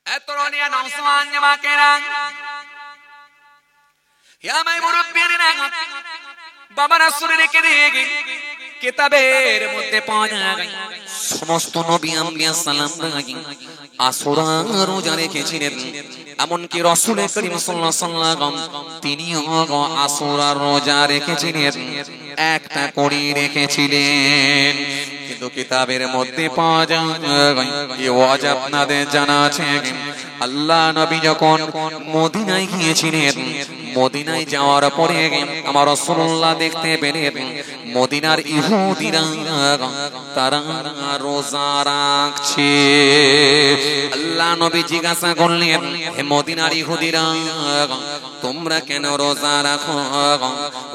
এতরনিয়া নওজওয়ান জামাকেরা ইয়া মাই মুরব্বিয়ানা বাবারা শুনে রেখে দিয়ে কিতাবের মধ্যে পাওয়া যায় সমস্ত নবী আম্বিয়া সালামরা আশুরা রোজা রেখেছিলেন এমনকি রাসূল করিম সাল্লাল্লাহু আলাইহি ওয়াসাল্লাম তিনিও আশুরা রোজা রেখেছিলেন একটা করে রেখেছিলেন কিন্তু কিতাবের মধ্যে পাওয়া যায় এই ওয়াজ আপনাদের জানা আছে আল্লাহ নবী যখন মদিনায় গিয়েছিলেন মদিনায় যাওয়ার পরে আমার রাসূলুল্লাহ দেখতে পেলেন মদিনার ইহুদিরা তারা রোজা রাখছে আল্লাহ নবী জিজ্ঞাসা করলেন হে মদিনার ইহুদিরা তোমরা কেন রোজা রাখো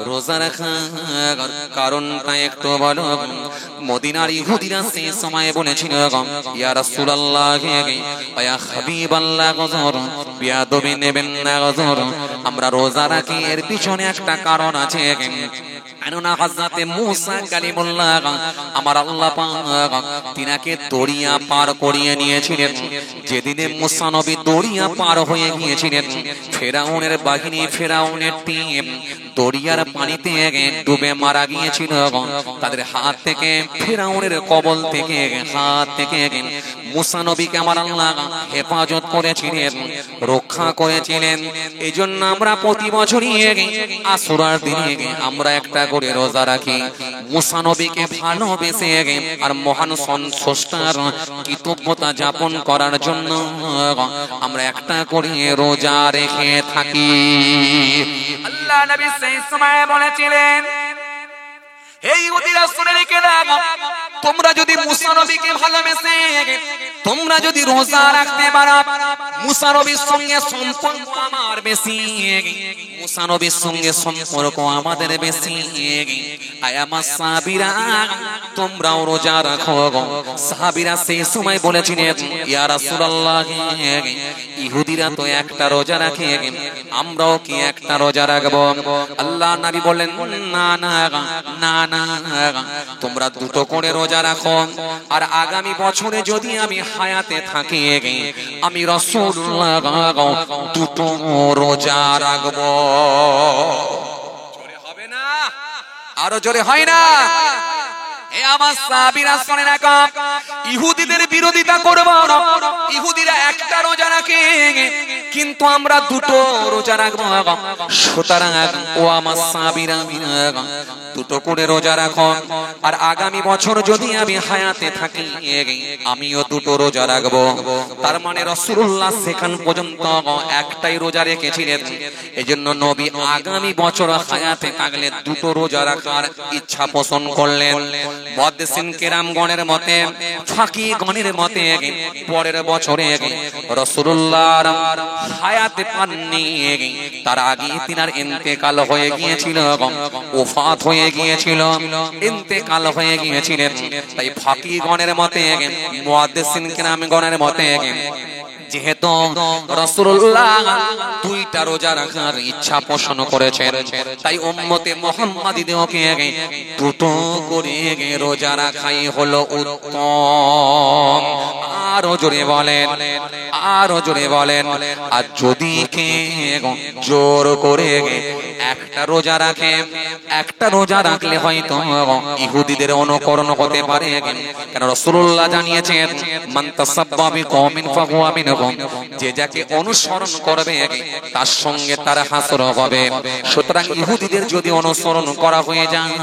রোজা রাখার কারণটা একটু বলো মদিনার ইহুদিরা সেই সময় বলেছিল ইয়া রাসূলুল্লাহ ইয়া হাবিবাল্লাহ গজর বিয়াদবি নেবেন না গজর আমরা রোজা রাখি এর পিছনে একটা কারণ আছে কেননা হযরতে মূসা কালিমুল্লাহ আমার আল্লাহ পাক তিনাকে দরিয়া পার করিয়ে নিয়েছিলেন যেদিনে মূসা নবী দরিয়া পার হয়ে গিয়েছিলেন ফেরাউনের বাহিনী ফেরাউনের টিম দরিয়ার পানিতে ডুবে মারা গিয়েছিল তাদের হাত থেকে ফেরাউনের কবল থেকে হাত থেকে মূসা নবীকে আমার আল্লাহ হেফাজত করেছিলেন রক্ষা করেছিলেন এইজন্য আমরা প্রতি বছরই আশুরার দিনে আমরা একটা করে রোজা রাখি মূসা নবীকে ভালোবেসে আর মহান স্রষ্টার কৃতজ্ঞতা যাপন করার জন্য আমরা একটা করে রোজা রেখে থাকি আল্লাহ নবী সেই সময় বলেছিলেন এই ইহুদিরা শুনে রেখে দাও তোমরা যদি মূসা নবীকে ভালোবেসে তোমরা যদি রোজা রাখতে পারো মূসা নবীর সঙ্গে সম্পর্ক আমার বেশি মূসা নবীর সঙ্গে সম্পর্ক আমাদের বেশি আয়ামা সাহাবীরা তোমরাও রোজা রাখো সাহাবীরা সেই সময় বলেছিলেন ইয়া রাসূলুল্লাহ ইহুদিরা তো একটা রোজা রাখে আমরাও কি একটা রোজা রাখবো আল্লাহ নবী বলেন না না না না তোমরা দুটো করে রোজা রাখো আর আগামী বছরে যদি আমি হায়াতে থাকি আমি রাসূলুল্লাহ দুটো রোজা রাখবো জোরে হবে না আরো জোরে হয় না এ আমার সাহাবীরা শুনে রাখো ইহুদিদের বিরোধিতা করব না ইহুদিরা একটা রোজা রাখে কিন্তু আমরা দুটো রোজা রাখবো সুতরাং ও আমার সাহাবীরা দুটো করে রোজা রাখো আর আগামী বছর যদি আমি হায়াতে থাকি আমিও দুটো রোজা রাখবো তার মানে রাসূলুল্লাহ সেখান পর্যন্ত একটাই রোজা রেখেছিলেন এজন্য নবী আগামী বছর হায়াতে থাকলে দুটো রোজা রাখার ইচ্ছা পোষণ করলেন মুহাদ্দিসিন কেরামগণের মতে ফাকিহগণের মতে পরের বছরে রাসূলুল্লাহর হায়াতে পাননি তার আগে তিনার ইন্তেকাল হয়ে গিয়েছিল ওফাত হয়ে গিয়েছিল ইন্তেকাল হয়ে গিয়েছিলেন তাই ফাকিহগণের মতে মুহাদ্দিসিন কেরামগণের মতে যেহেতু রাসূলুল্লাহ দুইটা রোজা রাখার ইচ্ছা পোষণ করেছেন তাই উম্মতে মুহাম্মাদীদেরকে দুটো করে রোজা রাখাই হলো উত্তম আরো জোরে বলেন আরো জোরে বলেন আর যদি কে জোর করে একটা রোজা রাখে একটা রোজা রাখলে হয়তো ইহুদিদের অনুকরণ হতে পারে কারণ রাসূলুল্লাহ জানিয়েছেন মান তাসাব্বা বিকওমিন ফাহুয়া মিনহুম যে যাকে অনুসরণ করবে তার সঙ্গে তার হাসর হবে সুতরাং ইহুদিদের যদি অনুসরণ করা হয়ে যায়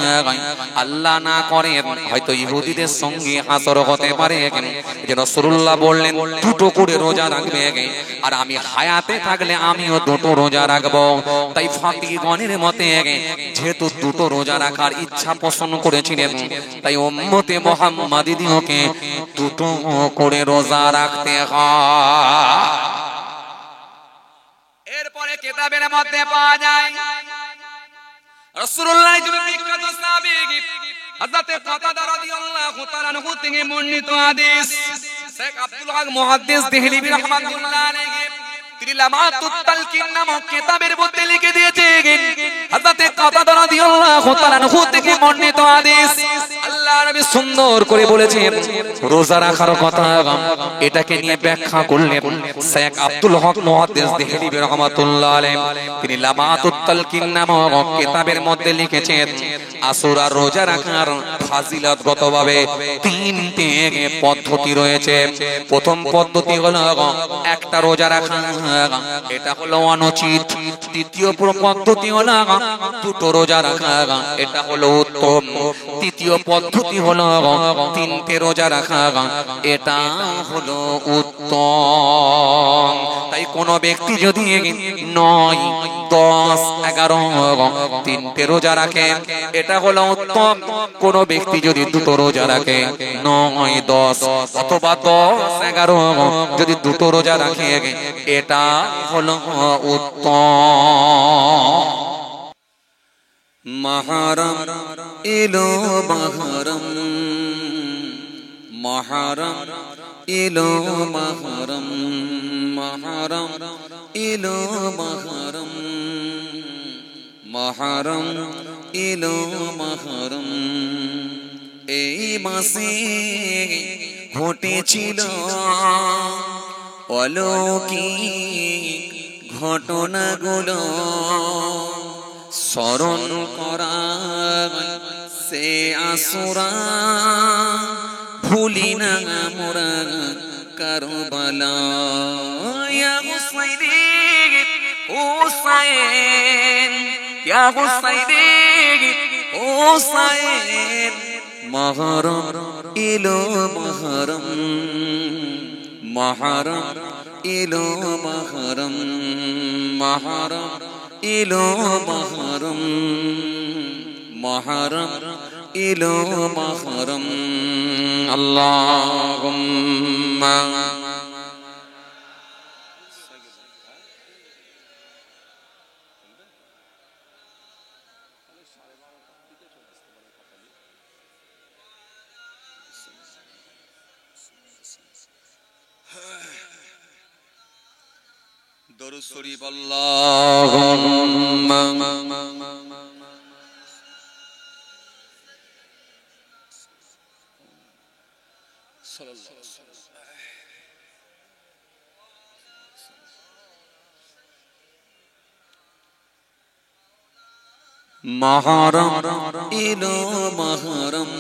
আল্লাহ না করে হয়তো ইহুদিদের সঙ্গে হাসর হতে পারে যে রাসূলুল্লাহ বললেন দুটো করে রোজা রাখবে আর আমি হায়াতে থাকলে আমিও দুটো রোজা রাখবো তাই ফাকিহগণের মতে যেহেতু দুটো রোজা রাখার ইচ্ছা পোষণ করেছিলেন তাই উম্মতে মুহাম্মাদীদেরকে দুটো করে রোজা রাখতে হয় এরপরে কিতাবের মধ্যে পাওয়া যায় রাসূলুল্লাহর জন্য বিখ্যাত সাহাবী হযরত কাতাদা রাদিয়াল্লাহু তাআলা আনহু থেকে বর্ণিত হাদিস শেখ আব্দুল হক মুহাদ্দিস দেহলিবি রাহমাতুল্লাহ আলাইহি তিনি লামাতুত তালকিন নামক কিতাবের মধ্যে লিখে দিয়েছেন হযরত কাতাদা রাদিয়াল্লাহু তাআলা আনহু থেকে বর্ণিত হাদিস আল্লাহ নবী সুন্দর করে বলেছেন রোজা রাখার কথা। এটাকে নিয়ে ব্যাখ্যা করলেন শেখ আব্দুল হক মুহাদ্দিস দেহলভী রাহমাতুল্লাহ আলাইহি। তিনি লামাতুত তালকিন নামক কিতাবের মধ্যে লিখেছেন আশুরা রোজা রাখার ফাজিলতগতভাবে তিনটি পদ্ধতি রয়েছে। প্রথম পদ্ধতি হলো একটা রোজা রাখা, এটা হলো অনুচিত। দ্বিতীয় পদ্ধতি হলো দুটো রোজা রাখা, এটা হলো উত্তম। তৃতীয় পদ্ধতি হলো তিনটে রোজা রাখা, এটা হলো উত্তম। তাই কোন ব্যক্তি যদি 9, 10, 11 তিনটে রোজা রাখে এটা হলো উত্তম। কোন ব্যক্তি যদি দুটো রোজা রাখে 9, 10 অথবা 10, 11 যদি দুটো রোজা রাখে এটা হলো উত্তম। মহরম এলো মহরম, মহরম এলো মহরম, মহরম এলো মহরম, মহরম এলো মহরম। এই মাসে ঘটেছিল অলৌকিক ঘটনাগুলো স্মরণ করা সে আশুরা ভুলি না মোরা কারবালা। ইয়া হুসাইনি হুসাইন, ইয়া হুসাইনি হুসাইন। মহরম এলো মহরম, মহরম এলো মহরম, মহরম এলো মহরম, মহরম এলো মহরম। আল্লাহুম্মা দরুদ শরীফ। আল্লাহুম্মা মহরম এলো মহরম,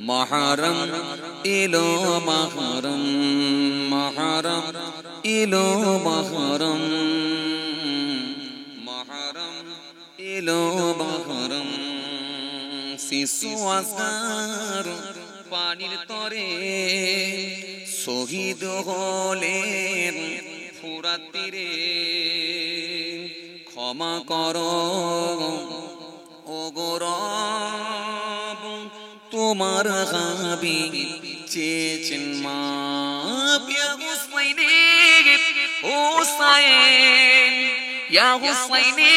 মহরম এলো মহরম, মহরম এলো মহরম, মহরম এলো মহরম। শিশু আসগার পানির তরে শহীদ হলেন ফুরাত তীরে। ক্ষমা করো ওগো রব, তোমার হাবিব চেয়েছেন মাপ। ইয়া হুসাইনি হুসাইন, ইয়া হুসাইনি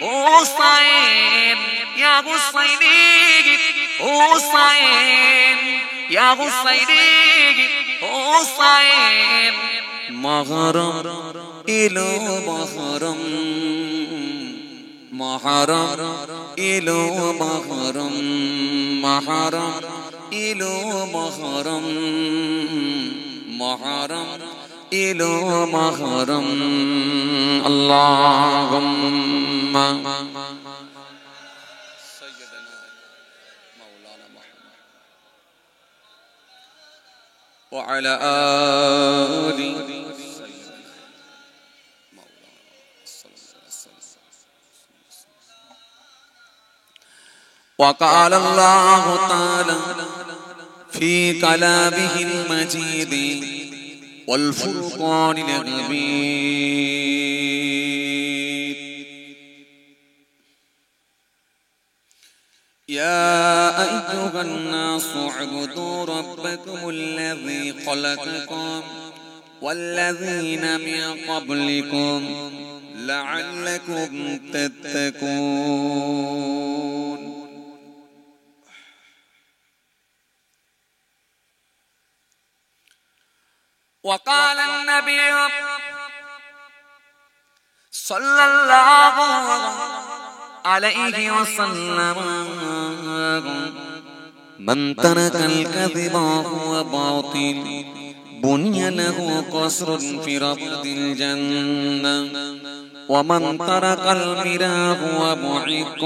হুসাইন, ইয়া হুসাইনি হুসাইন, ইয়া হুসাইনি হুসাইন। মহরম এলো মহরম, মহরম এলো মহরম, মহরম এলো মহরম, মহরম এলো মহরম। আল্লাহুম্মা সাইয়্যিদানা মাওলানা মুহাম্মদ ওয়া আলা আলি وقال الله تعالى في كلامه المجيد والفرقان الحميد يا أيها الناس اعبدوا ربكم الذي خلقكم والذين من قبلكم لعلكم تتقون وقال النبي صلى الله عليه وسلم من ترك الكذب هو باطل بني له قصر في ربض الجنة ومن ترك المراء هو محق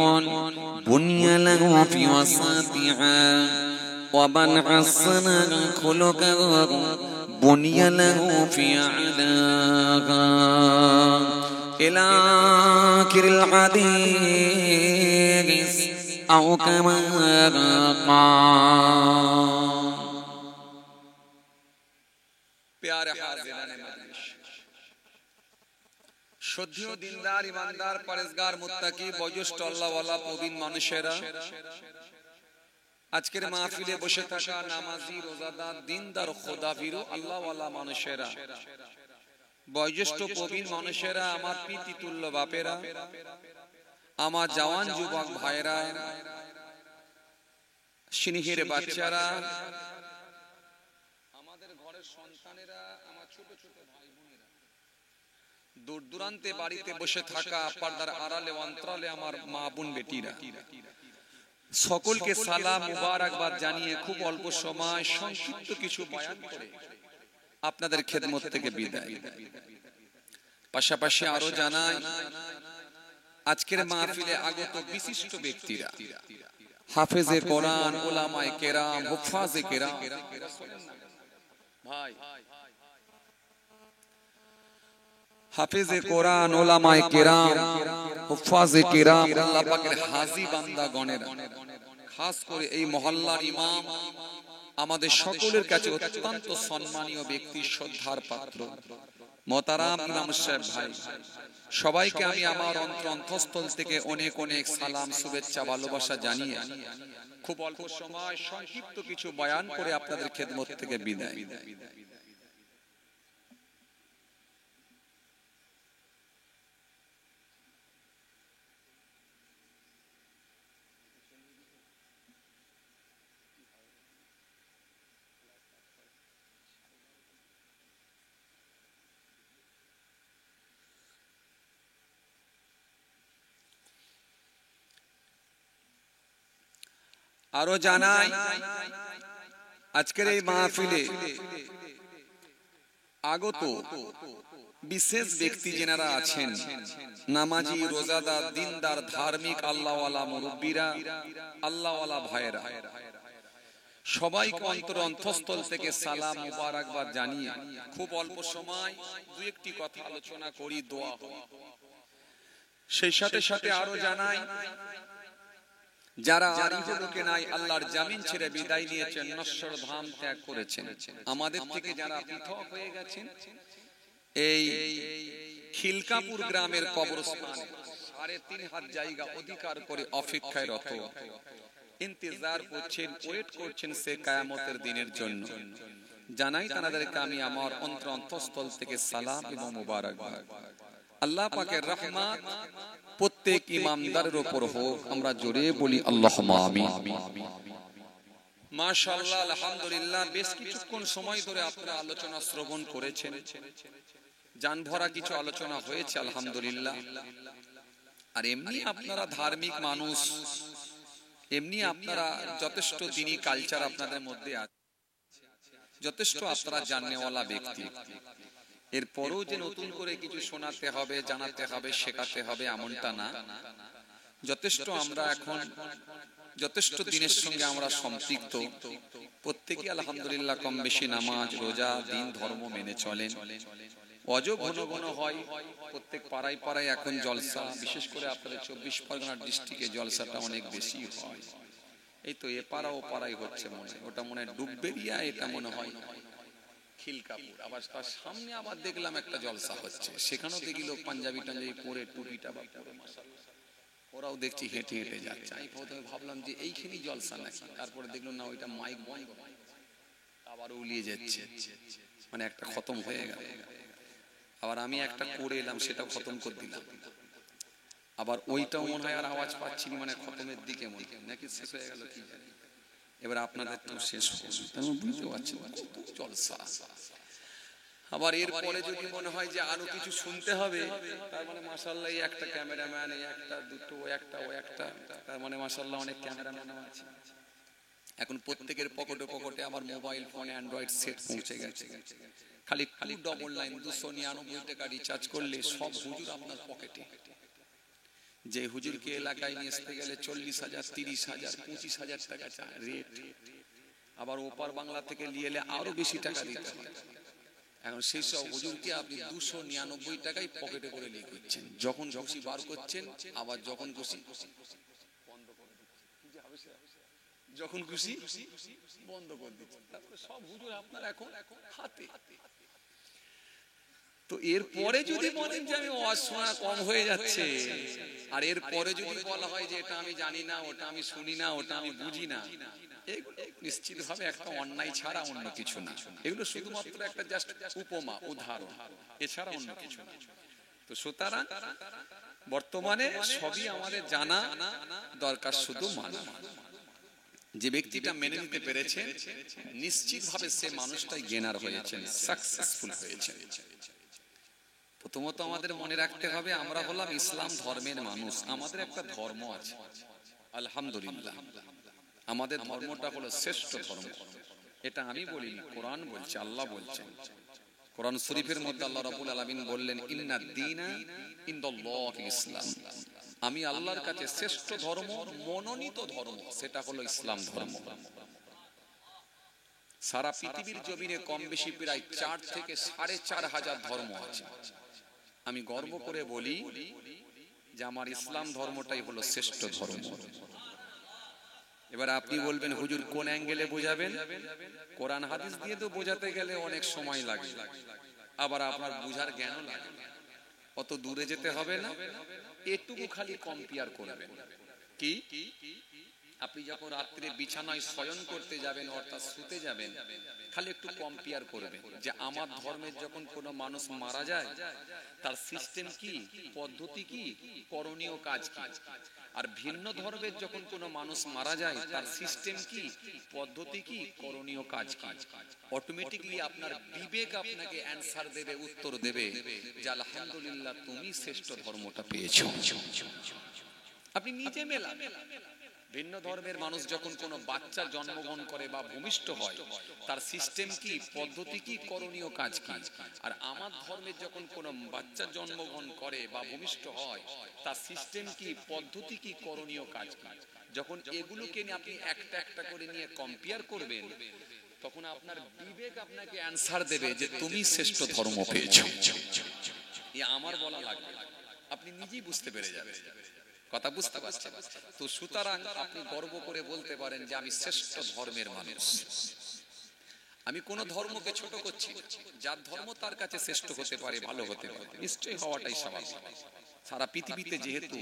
بني له في وسطها ومن حسن خلقه بني له في أعلاها إلى آخر الحديث أو كما قال प्यारे हाज़िरान मजलिस श्रद्धेय दिनदार ईमानदार परहेजगार मुत्ताकी बयोज्येष्ठ আল্লাহওয়ালা প্রবীণ মানুষেরা আজকের মাহফিলে বসে থাকা নামাজি রোজাদার দিনদার খোদাভীরু আল্লাহওয়ালা মানুষেরা বয়োজ্যেষ্ঠ প্রবীণ মানুষেরা আমার পিতৃতুল্য বাপেরা আমার জওয়ান যুবক ভাইরা স্নেহের বাচ্চারা আমাদের ঘরের সন্তানেরা আমার ছোট ছোট ভাই বোনেরা দূর দূরান্তে বাড়িতে বসে থাকা পর্দার আড়ালে অন্তরালে আমার মা বোন বেটিরা সকলকে সালাম মুবারকবাদ জানিয়ে খুব অল্প সময় সংক্ষিপ্ত কিছু বয়ান করে আপনাদের খেদমত থেকে বিদায় পাশাপাশি আরো জানাই আজকের মাহফিলে আগত বিশিষ্ট ব্যক্তিরা হাফেজে কোরআন উলামায়ে কেরাম হুফাজে কেরাম ভাই হাফেজে কোরআন উলামায়ে কেরাম হুফাজে কেরাম আল্লাহ পাকের হাজী বান্দাগণের খাস করে এই মহল্লার ইমাম আমাদের সকলের কাছে অত্যন্ত সম্মানীয় ব্যক্তি শ্রদ্ধার পাত্র মোহতারাম ইমাম সাহেব ভাই সবাইকে আমি আমার অন্তঃস্থল থেকে অনেক অনেক সালাম শুভেচ্ছা ভালোবাসা জানিয়ে খুব অল্প সময় সংক্ষিপ্ত কিছু বয়ান করে আপনাদের খেদমত থেকে বিদায় আরো জানাই আজকের এই মাহফিলে আগত বিশেষ ব্যক্তি যারা আছেন নামাজি রোজাদার দিনদার ধার্মিক আল্লাহওয়ালা মুরব্বিরা আল্লাহওয়ালা ভাইরা সবাইকে অন্তঃস্থল থেকে সালাম মুবারকবাদ জানিয়ে খুব অল্প সময় দুই একটি কথা আলোচনা করি দোয়া হয় সেই সাথে সাথে আরো জানাই যারা আরিফ লোকে নাই আল্লাহর জামিন ছেড়ে বিদায় নিয়েছেন নশ্বর ধাম ত্যাগ করেছেন আমাদের থেকে যারা পৃথক হয়ে গেছেন এই খিলকাপুর গ্রামের কবরস্থানে ৩.৫ হাত জায়গা অধিকার করে অপেক্ষায় রত ইন্তজার করছেন ওয়েট করছেন সে কিয়ামতের দিনের জন্য জানাই তাদেরকে আমি আমার অন্তঃস্থল থেকে সালাম এবং মুবারকবাদ আল্লাহ পাকের রহমত প্রত্যেক ইমানদারের উপর হোক আমরা জোরে বলি আল্লাহুম্মা আমিন মাশাআল্লাহ আলহামদুলিল্লাহ বেশ কিছুক্ষণ সময় ধরে আপনারা আলোচনা শ্রবণ করেছেন জানভরা কিছু আলোচনা হয়েছে আলহামদুলিল্লাহ আর এমনি আপনারা ধার্মিক মানুষ এমনি আপনারা যথেষ্ট দ্বীনি কালচার আপনাদের মধ্যে আছে যথেষ্ট আপনারা জানেওয়ালা ব্যক্তি এরপরও যে নতুন করে কিছু শোনাতে হবে জানাতে হবে শেখাতে হবে এমনটা না যথেষ্ট আমরা এখন যথেষ্ট দিনের সঙ্গে আমরা সম্পৃক্ত প্রত্যেকে আলহামদুলিল্লাহ কম বেশি নামাজ রোজা দিন ধর্ম মেনে চলেন অজব ঘন ঘন হয় প্রত্যেক পাড়ায় পাড়ায় এখন জলসা বিশেষ করে আপনাদের ২৪ পরগনা ডিস্ট্রিক্টে জলসাটা অনেক বেশি হয় এই তো এ পাড়া ও পাড়াই হচ্ছে মনে ওটা মনে হয় ডুববেরিয়া এটা মনে হয় খিলকাপুর আবার তার সামনে আবার দেখলাম একটা জলসা হচ্ছে সেখানেও দেখি লোক পাঞ্জাবি টাঞ্জাবি পরে টুপিটা বা পরে ওরাও দেখছি হেঁটে হেঁটে যাচ্ছে আমি প্রথমে ভাবলাম যে এইখানেই জলসা নাকি তারপরে দেখলাম না ওইটা মাইক বন্ধ আবার উলিয়ে যাচ্ছে মানে একটা খতম হয়ে গেল আবার আমি একটা করে এলাম সেটাও খতম করে দিলাম আবার ওইটাও মনে হয় আর আওয়াজ পাচ্ছি মানে খতমের দিকে মনে হয় নাকি শেষ হয়ে গেল কি জানি এবার আপনাদের তো শেষ বুঝতে পারছেন কত জলসা আবার এরপরে যদি মনে হয় যে আরো কিছু শুনতে হবে, তার মানে মাশাআল্লাহ একটা ক্যামেরাম্যান, একটা দুটো, ও একটা, তার মানে মাশাআল্লাহ অনেক ক্যামেরাম্যান আছে। এখন প্রত্যেকের পকেটে পকেটে আমার মোবাইল ফোন অ্যান্ড্রয়েড সেট পৌঁছে গেছে। খালি 299 টাকা রিচার্জ করলে সব হুজুর আপনার পকেটে। যে হুজুরকে এলাকায় নিয়ে আসতে গেলে 40,000, 30,000, 25,000 টাকা চায় রেট, আবার ওপার বাংলা থেকে নিয়ে এলে আরো বেশি টাকা দিতে হয়। এখন সেই সব হুজুরকে আপনি 299 টাকায় পকেটে করে নিয়ে করছেন, যখন খুশি বার করছেন, আবার যখন খুশি বন্ধ করে দিচ্ছেন, যখন খুশি বন্ধ করে দিচ্ছেন। তারপরে সব হুজুর আপনার এখন হাতে। তো এরপরে যদি বলেন যে আমি ওয়াজ শোনা কম হয়ে যাচ্ছে, আর এরপরে যদি বলা হয় যে এটা আমি জানি না, ওটা আমি শুনি না, ওটা আমি বুঝি না, এগুলো নিশ্চিতভাবে একটা অন্যায় ছাড়া অন্য কিছু না। এগুলো শুধুমাত্র একটা জাস্ট উপমা, উদাহরণ, এছাড়া অন্য কিছু না। তো সুতরাং বর্তমানে সবই আমাদের জানা দরকার, শুধু মানা। যে ব্যক্তিটা মেনে নিতে পেরেছে, নিশ্চিতভাবে সে মানুষটাই গেনার হয়েছেন, সাকসেসফুল হয়েছেন। প্রথমত আমাদের মনে রাখতে হবে, আমরা হলাম ইসলাম ধর্মের মানুষ, আমাদের একটা ধর্ম আছে। আলহামদুলিল্লাহ, আমাদের ধর্মটা হলো শ্রেষ্ঠ ধর্ম। এটা আমি বলিনি, কোরআন বলছে, আল্লাহ বলছেন। কোরআন শরীফের মধ্যে আল্লাহ রাব্বুল আলামিন বললেন, ইন্নাদ দীনা ইনদাল্লাহি ইসলাম, আমি আল্লাহর কাছে শ্রেষ্ঠ ধর্ম, মনোনীত ধর্ম, সেটা হলো ইসলাম ধর্ম। সারা পৃথিবীর জমিনে কম বেশি প্রায় 4 থেকে 4,500 ধর্ম আছে। আমি গর্ব করে বলি যে আমার ইসলাম ধর্মটাই হলো শ্রেষ্ঠ ধর্ম। এবার আপনি বলবেন হুজুর কোন অ্যাঙ্গেলে বোঝাবেন? কোরআন হাদিস দিয়ে তো বোঝাতে গেলে অনেক সময় লাগে, আবার আপনার বুঝার জ্ঞানও লাগে। অত দূরে যেতে হবে না, এটুকু খালি কম্পেয়ার করবেন। কি? আপনি যখন রাত্রে বিছানায় শয়ন করতে যাবেন, অর্থাৎ শুতে যাবেন, খালি একটু কম্পেয়ার করবেন যে আমার ধর্মের যখন কোনো মানুষ মারা যায়, তার সিস্টেম কি, পদ্ধতি কি, করণীয় কাজ কি। আর ভিন্ন ধর্মের যখন কোনো মানুষ মারা যায়, তার সিস্টেম কি, পদ্ধতি কি, করণীয় কাজ কি। অটোমেটিকলি আপনার বিবেক আপনাকে অ্যানসার দেবে, উত্তর দেবে যে আলহামদুলিল্লাহ তুমি শ্রেষ্ঠ ধর্মটা পেয়েছো। আপনি নিজে মেলাবেন। ভিন্ন ধর্মের মানুষ যখন কোনো বাচ্চা জন্মগ্রহণ করে বা ভূমিষ্ঠ হয়, তার সিস্টেম কি, পদ্ধতি কি, করণীয় কাজ কি। আর আমার ধর্মের যখন কোনো বাচ্চা জন্মগ্রহণ করে বা ভূমিষ্ঠ হয়, তার সিস্টেম কি, পদ্ধতি কি, করণীয় কাজ কি। যখন এগুলোকে নিয়ে আপনি একটা একটা করে নিয়ে কম্পেয়ার করবেন, তখন আপনার বিবেক আপনাকে অ্যানসার দেবে যে তুমি শ্রেষ্ঠ ধর্ম পেয়েছো। এ আমার বলা লাগবে, আপনি নিজেই বুঝতে পেরে যাবেন। কথা বুঝতে পারছেন? তো সুতরাং আপনি গর্ব করে বলতে পারেন যে আমি শ্রেষ্ঠ ধর্মের মানুষ। আমি কোন ধর্মকে ছোট করছি, যার ধর্ম তার কাছে শ্রেষ্ঠ হতে পারে, ভালো হতে পারে, নিশ্চয়ই হওয়াটাই স্বাভাবিক। সারা পৃথিবীতে যেহেতু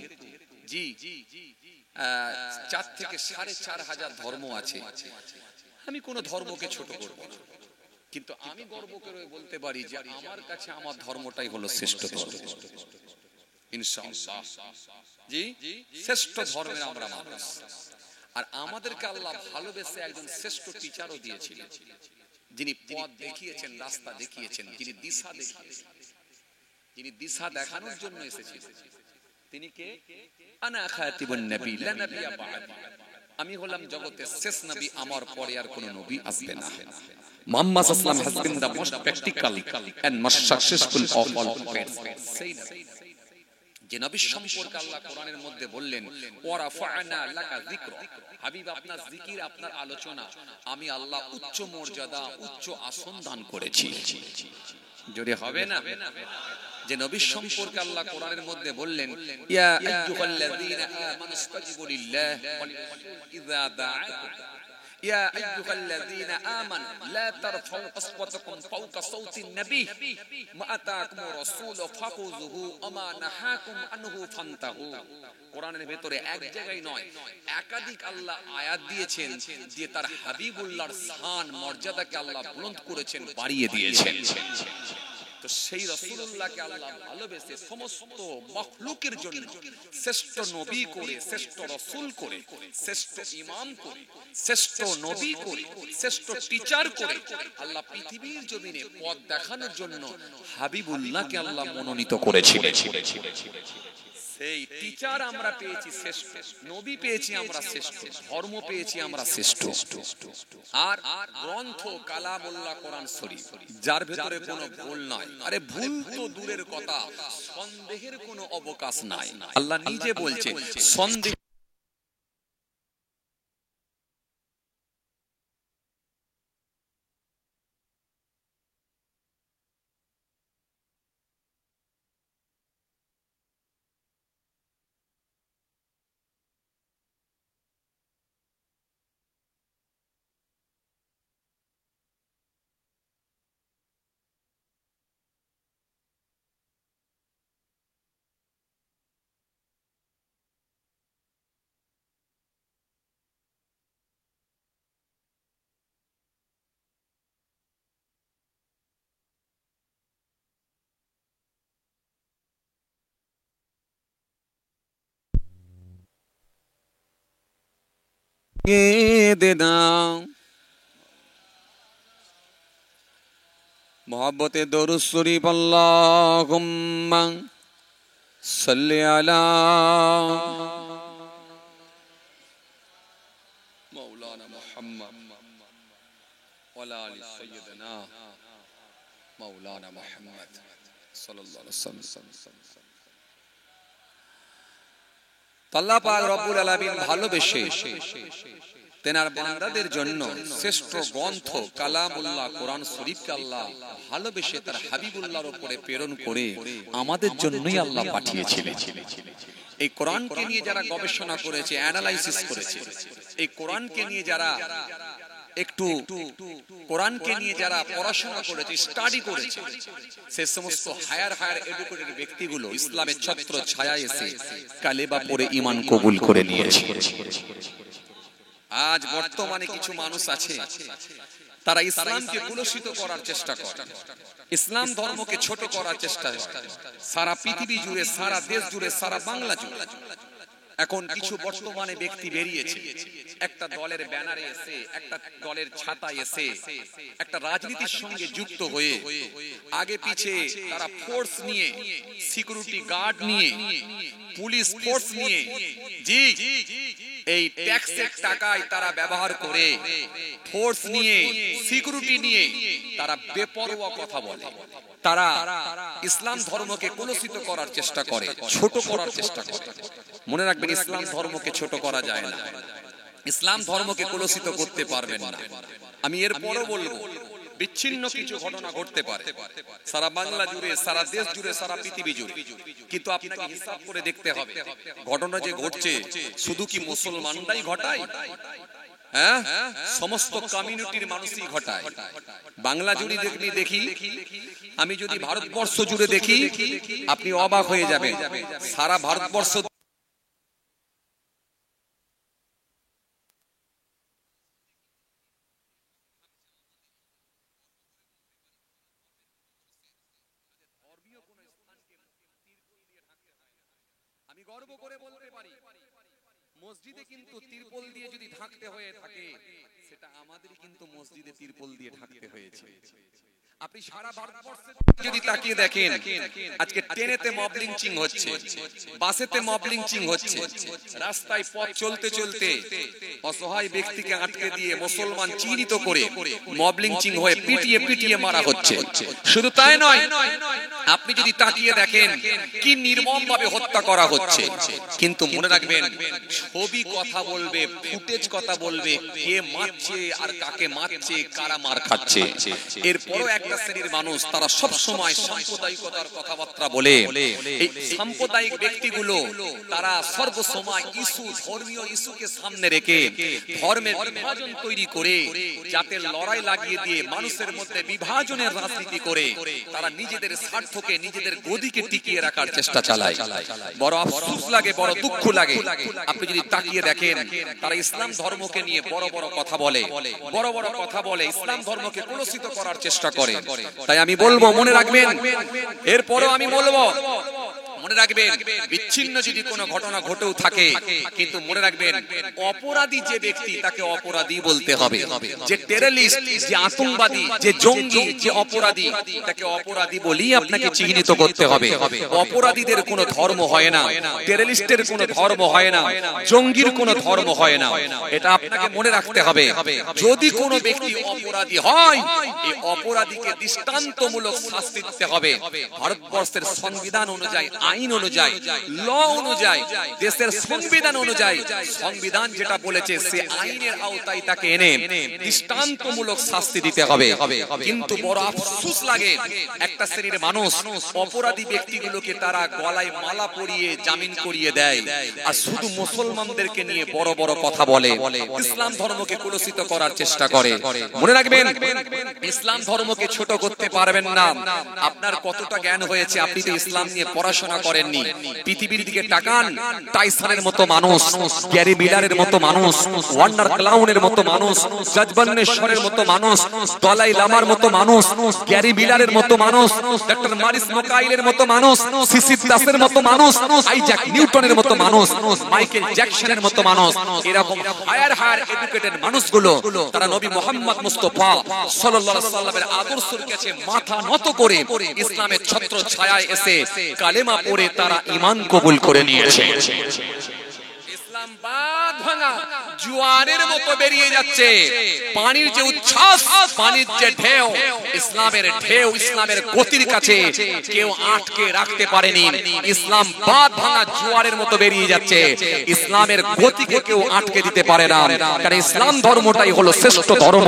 4 থেকে 4,500 ধর্ম আছে, আমি কোন ধর্মকে ছোট করব না। কিন্তু আমি গর্ব করে বলতে পারি যে আমার কাছে আমার ধর্মটাই হলো শ্রেষ্ঠ ধর্ম। ইনশাআল্লাহ জি, শ্রেষ্ঠ ধর্মের আমরা মানুষ। আর আমাদেরকে আল্লাহ ভালোবেসে একজন শ্রেষ্ঠ টিচারও দিয়েছিলেন, যিনি পথ দেখিয়েছেন, রাস্তা দেখিয়েছেন, যিনি দিশা দেখিয়েছেন, যিনি দিশা দেখানোর জন্য এসেছিলেন। তিনি কে? আনা খাতিবুন নবী লা নবিয়্যা বা'দি, আমি হলাম জগতের শেষ নবী, আমার পরে আর কোন নবী আসবে না। মুহাম্মদ সাল্লাল্লাহু আলাইহি ওয়াসাল্লাম has been the most practical and most successful of all prophets. যে নবী সম্পর্কে আল্লাহ কোরআনের মধ্যে বললেন, ওয়ারাফা'না লাকা যিকরা, হাবিব আপনার জিকির, আপনার আলোচনা আমি আল্লাহ উচ্চ মর্যাদা, উচ্চ আসন দান করেছি। জোরে হবে না? যে নবী সম্পর্কে আল্লাহ কোরআনের মধ্যে বললেন, ইয়া আইয়ুহাল্লাযীনা আমানু ইসতাজিবু লিল্লাহি ওয়া লির-রাসূল ইযা দাআকুম, ইয়া আইয়ুহাল্লাযীনা আমানু লা তারফাউ আসওয়াতাকুম ফাওকা সাওতিন নবী মা আতাকুমুর রাসূলু ফাখুযুহু ওয়া মা নাহাকুম আনহু ফান্তাহু। কোরআনের ভেতরে এক জায়গায় নয়, একাধিক আল্লাহ আয়াত দিয়েছেন যে তার হাবিবুল্লাহর শান, মর্যাদাকে আল্লাহ বুলন্দ করেছেন, বাড়িয়ে দিয়েছেন। তো তো সেই রাসূলুল্লাহকে আল্লাহ ভালোবেসে সমস্ত মাখলুকের জন্য শ্রেষ্ঠ নবী করে, শ্রেষ্ঠ রাসূল করে, শ্রেষ্ঠ ইমাম করে, শ্রেষ্ঠ নবী করে, শ্রেষ্ঠ টিচার করে আল্লাহ পৃথিবীর জমিনে পথ দেখানোর জন্য হাবিবুল্লাহকে আল্লাহ মনোনীত করেছিলেন। সেই টিচার আমরা পেয়েছি শ্রেষ্ঠ, নবী পেয়েছি আমরা শ্রেষ্ঠ, ধর্ম পেয়েছি আমরা শ্রেষ্ঠ, আর গ্রন্থ কালামুল্লাহ কোরআন শরীফ, যার ভেতরে কোনো ভুল নাই। আরে ভুল তো দূরের কথা, সন্দেহের কোনো অবকাশ নাই। আল্লাহ নিজে বলছে সন্দেহ দে দাও। মোহাব্বতে দরুদ শরীফ আল্লাহুম্মা সাল্লি আলা মাওলানা মুহাম্মদ ওয়া আলা আলি সাইয়্যিদিনা মাওলানা মুহাম্মদ সাল্লাল্লাহু আলাইহি ওয়াসাল্লাম। আল্লাহ পাক রব্বুল আলামিন ভালোবেসে তেনার বান্দাদের জন্য শ্রেষ্ঠ গ্রন্থ কালামুল্লাহ কোরআন শরীফকে আল্লাহ ভালোবেসে তার হাবিবুল্লাহর উপরে প্রেরণ করে আমাদের জন্যই আল্লাহ পাঠিয়েছিলেন। এই কোরআনকে নিয়ে যারা গবেষণা করেছে, অ্যানালাইসিস করেছে, এই কোরআনকে নিয়ে যারা একটু কোরআনকে নিয়ে যারা পড়াশোনা করেছে, স্টাডি করেছে, সে সমস্ত হায়ার এডুকেটেড ব্যক্তিগুলো ইসলামের ছত্র ছায়ায় এসে কালেমা পড়ে ঈমান কবুল করে নিয়েছে। আজ বর্তমানে কিছু মানুষ আছে তারা ইসলামকে কুলসিত করার চেষ্টা করে, ইসলাম ধর্মকে ছোট করার চেষ্টা করে, সারা পৃথিবী জুড়ে, সারা দেশ জুড়ে, সারা বাংলা জুড়ে। এখন কিছু বর্তমানে ব্যক্তি বেরিয়েছে, একটা দলের ব্যানারে এসে, একটা দলের ছাতায় এসে, একটা রাজনীতির সঙ্গে যুক্ত হয়ে আগে পিছে তারা ফোর্স নিয়ে, সিকিউরিটি গার্ড নিয়ে, পুলিশ ফোর্স নিয়ে, জি এই ট্যাক্সের টাকায় তারা ব্যবহার করে ফোর্স নিয়ে, সিকিউরিটি নিয়ে তারা বেপরোয়া কথা বলে। তারা ইসলাম ধর্মকে কলুষিত করার চেষ্টা করে, ছোট করার চেষ্টা করে। মনে রাখবেন, ইসলাম ধর্মকে ছোট করা যায় না, ইসলাম ধর্মকে কলুষিত করতে পারবেন না। আমি এরপরও বলবো, বিচ্ছিন্ন কিছু ঘটনা ঘটতে পারে সারা বাংলা জুড়ে, সারা দেশ জুড়ে, সারা পৃথিবী জুড়ে, কিন্তু আপনাকে হিসাব করে দেখতে হবে ঘটনা যে ঘটছে শুধু কি মুসলমানরাই ঘটায়? হ্যাঁ, সমস্ত কমিউনিটির মানুষই ঘটায়। বাংলা জুড়ে দেখি, আমি যদি ভারতবর্ষ জুড়ে দেখি আপনি অবাক হয়ে যাবেন। সারা ভারতবর্ষ আমি গর্ব করে বলতে পারি, মসজিদে কিন্তু তিরপল দিয়ে যদি ঢাকতে হয়ে থাকে, সেটা আমাদেরই কিন্তু মসজিদে তিরপল দিয়ে ঢাকতে হয়েছে। আপনি সারা ভারতবর্ষে যদি তাকিয়ে দেখেন, আজকে ট্রেনেতে মব লিঞ্চিং হচ্ছে, বাসেতে মব লিঞ্চিং হচ্ছে, রাস্তায় পথ চলতে চলতে অসহায় ব্যক্তিকে আটকে দিয়ে মুসলমান চিহ্নিত করে মব লিঞ্চিং হয়ে পিটিয়ে পিটিয়ে মারা হচ্ছে। শুধু তাই নয়, আপনি যদি তাকিয়ে দেখেন কি নির্মম ভাবে হত্যা করা হচ্ছে। কিন্তু মনে রাখবেন, ছবি কথা বলবে, ফুটেজ কথা বলবে, কে মারছে আর কাকে মারছে, কারা মার খাচ্ছে। এরপরও একটা শ্রেণীর মানুষ তারা সব সময় সাম্প্রদায়িকতার কথাবার্তা বলে। এই সাম্প্রদায়িক ব্যক্তিগুলো তারা সর্বসময় ইস্যু, ধর্মীয় ইস্যুকে সামনে রেখে ধর্মের বিভাজন তৈরি করে, যাতে লড়াই লাগিয়ে দিয়ে মানুষের মধ্যে বিভাজনের রাজনীতি করে তারা নিজেদের স্বার্থ স্বার্থকে নিজেদের গদিকে টিকিয়ে রাখার চেষ্টা চালায়। বড় আফসোস লাগে, বড় দুঃখ লাগে। আপনি যদি তাকিয়ে দেখেন, তারা ইসলাম ধর্মকে নিয়ে বড় বড় কথা বলে, বড় বড় কথা বলে, ইসলাম ধর্মকে কলুষিত করার চেষ্টা করে। তাই আমি বলবো, মনে রাখবেন, এরপরও আমি বলবো, মনে রাখবেন, বিচ্ছিন্ন যদি কোনো ঘটনা ঘটেও থাকে, কিন্তু মনে রাখবেন, অপরাধী যে ব্যক্তি তাকে অপরাধী বলতে হবে। যে টেররিস্ট, যে আতঙ্কবাদী, যে জঙ্গি, যে অপরাধী, তাকে অপরাধী বলেই আপনাকে চিহ্নিত করতে হবে। অপরাধীদের কোনো ধর্ম হয় না, টেররিস্টের কোনো ধর্ম হয় না, জঙ্গির কোনো ধর্ম হয় না। এটা আপনাকে মনে রাখতে হবে। যদি কোনো ব্যক্তি অপরাধী হয়, এই অপরাধীকে দৃষ্টান্তমূলক শাস্তি দিতে হবে। ভারতবর্ষের সংবিধান অনুযায়ী, আইন অনুযায়ী, ল অনুযায়ী, দেশের সংবিধান অনুযায়ী, সংবিধান যেটা বলেছে সে আইনের আওতায় তাকে এনে দৃষ্টান্তমূলক শাস্তি দিতে হবে। কিন্তু বড় আফসোস লাগে, একটা শ্রেণীর মানুষ অপরাধী ব্যক্তিগুলোকে তারা গলায় মালা পরিয়ে জামিন করিয়ে দেয়, আর শুধু মুসলমানদেরকে নিয়ে বড় বড় কথা বলে, ইসলাম ধর্মকে কলুষিত করার চেষ্টা করে। মনে রাখবেন, ইসলাম ধর্মকে ছোট করতে পারবেন না। আপনার কতটা জ্ঞান হয়েছে, আপনি তো ইসলাম নিয়ে পড়াশোনা করেননি। পৃথিবীর দিকে তাকান, টাইসনের মতো মানুষ, গ্যারি মিলারের মতো মানুষ, ওয়ান্ডার ক্লাউনের মতো মানুষ, জাজবান্নেশ্বরের মতো মানুষ, দলাই লামার মতো মানুষ, গ্যারি মিলারের মতো মানুষ, ডক্টর মারিস মোকাইলের মতো মানুষ, সিসি দাসের মতো মানুষ, আইজ্যাক নিউটনের মতো মানুষ, মাইকেল জ্যাকসনের মতো মানুষ, এরকম হায়ার হায়ার এডুকেটেড মানুষগুলো তারা নবী মুহাম্মদ মুস্তাফা সাল্লাল্লাহু আলাইহি ওয়াসাল্লামের আদর্শের কাছে মাথা নত করে ইসলামের ছত্র ছায়ায় এসে কালেমা পড়ে তারা ঈমান কবুল করে নিয়েছে। ইসলাম বাঁধ ভাঙা জোয়ারের মতো বেরিয়ে যাচ্ছে। পানির যে উচ্ছ্বাস, পানির যে ঢেউ, ইসলামের ঢেউ, ইসলামের গতির কাছে কেউ আটকে রাখতে পারেনি। ইসলাম বাঁধ ভাঙা জোয়ারের মতো বেরিয়ে যাচ্ছে। ইসলামের গতিকে কেউ আটকে দিতে পারে না, কারণ ইসলাম ধর্মটাই হলো শ্রেষ্ঠ ধর্ম,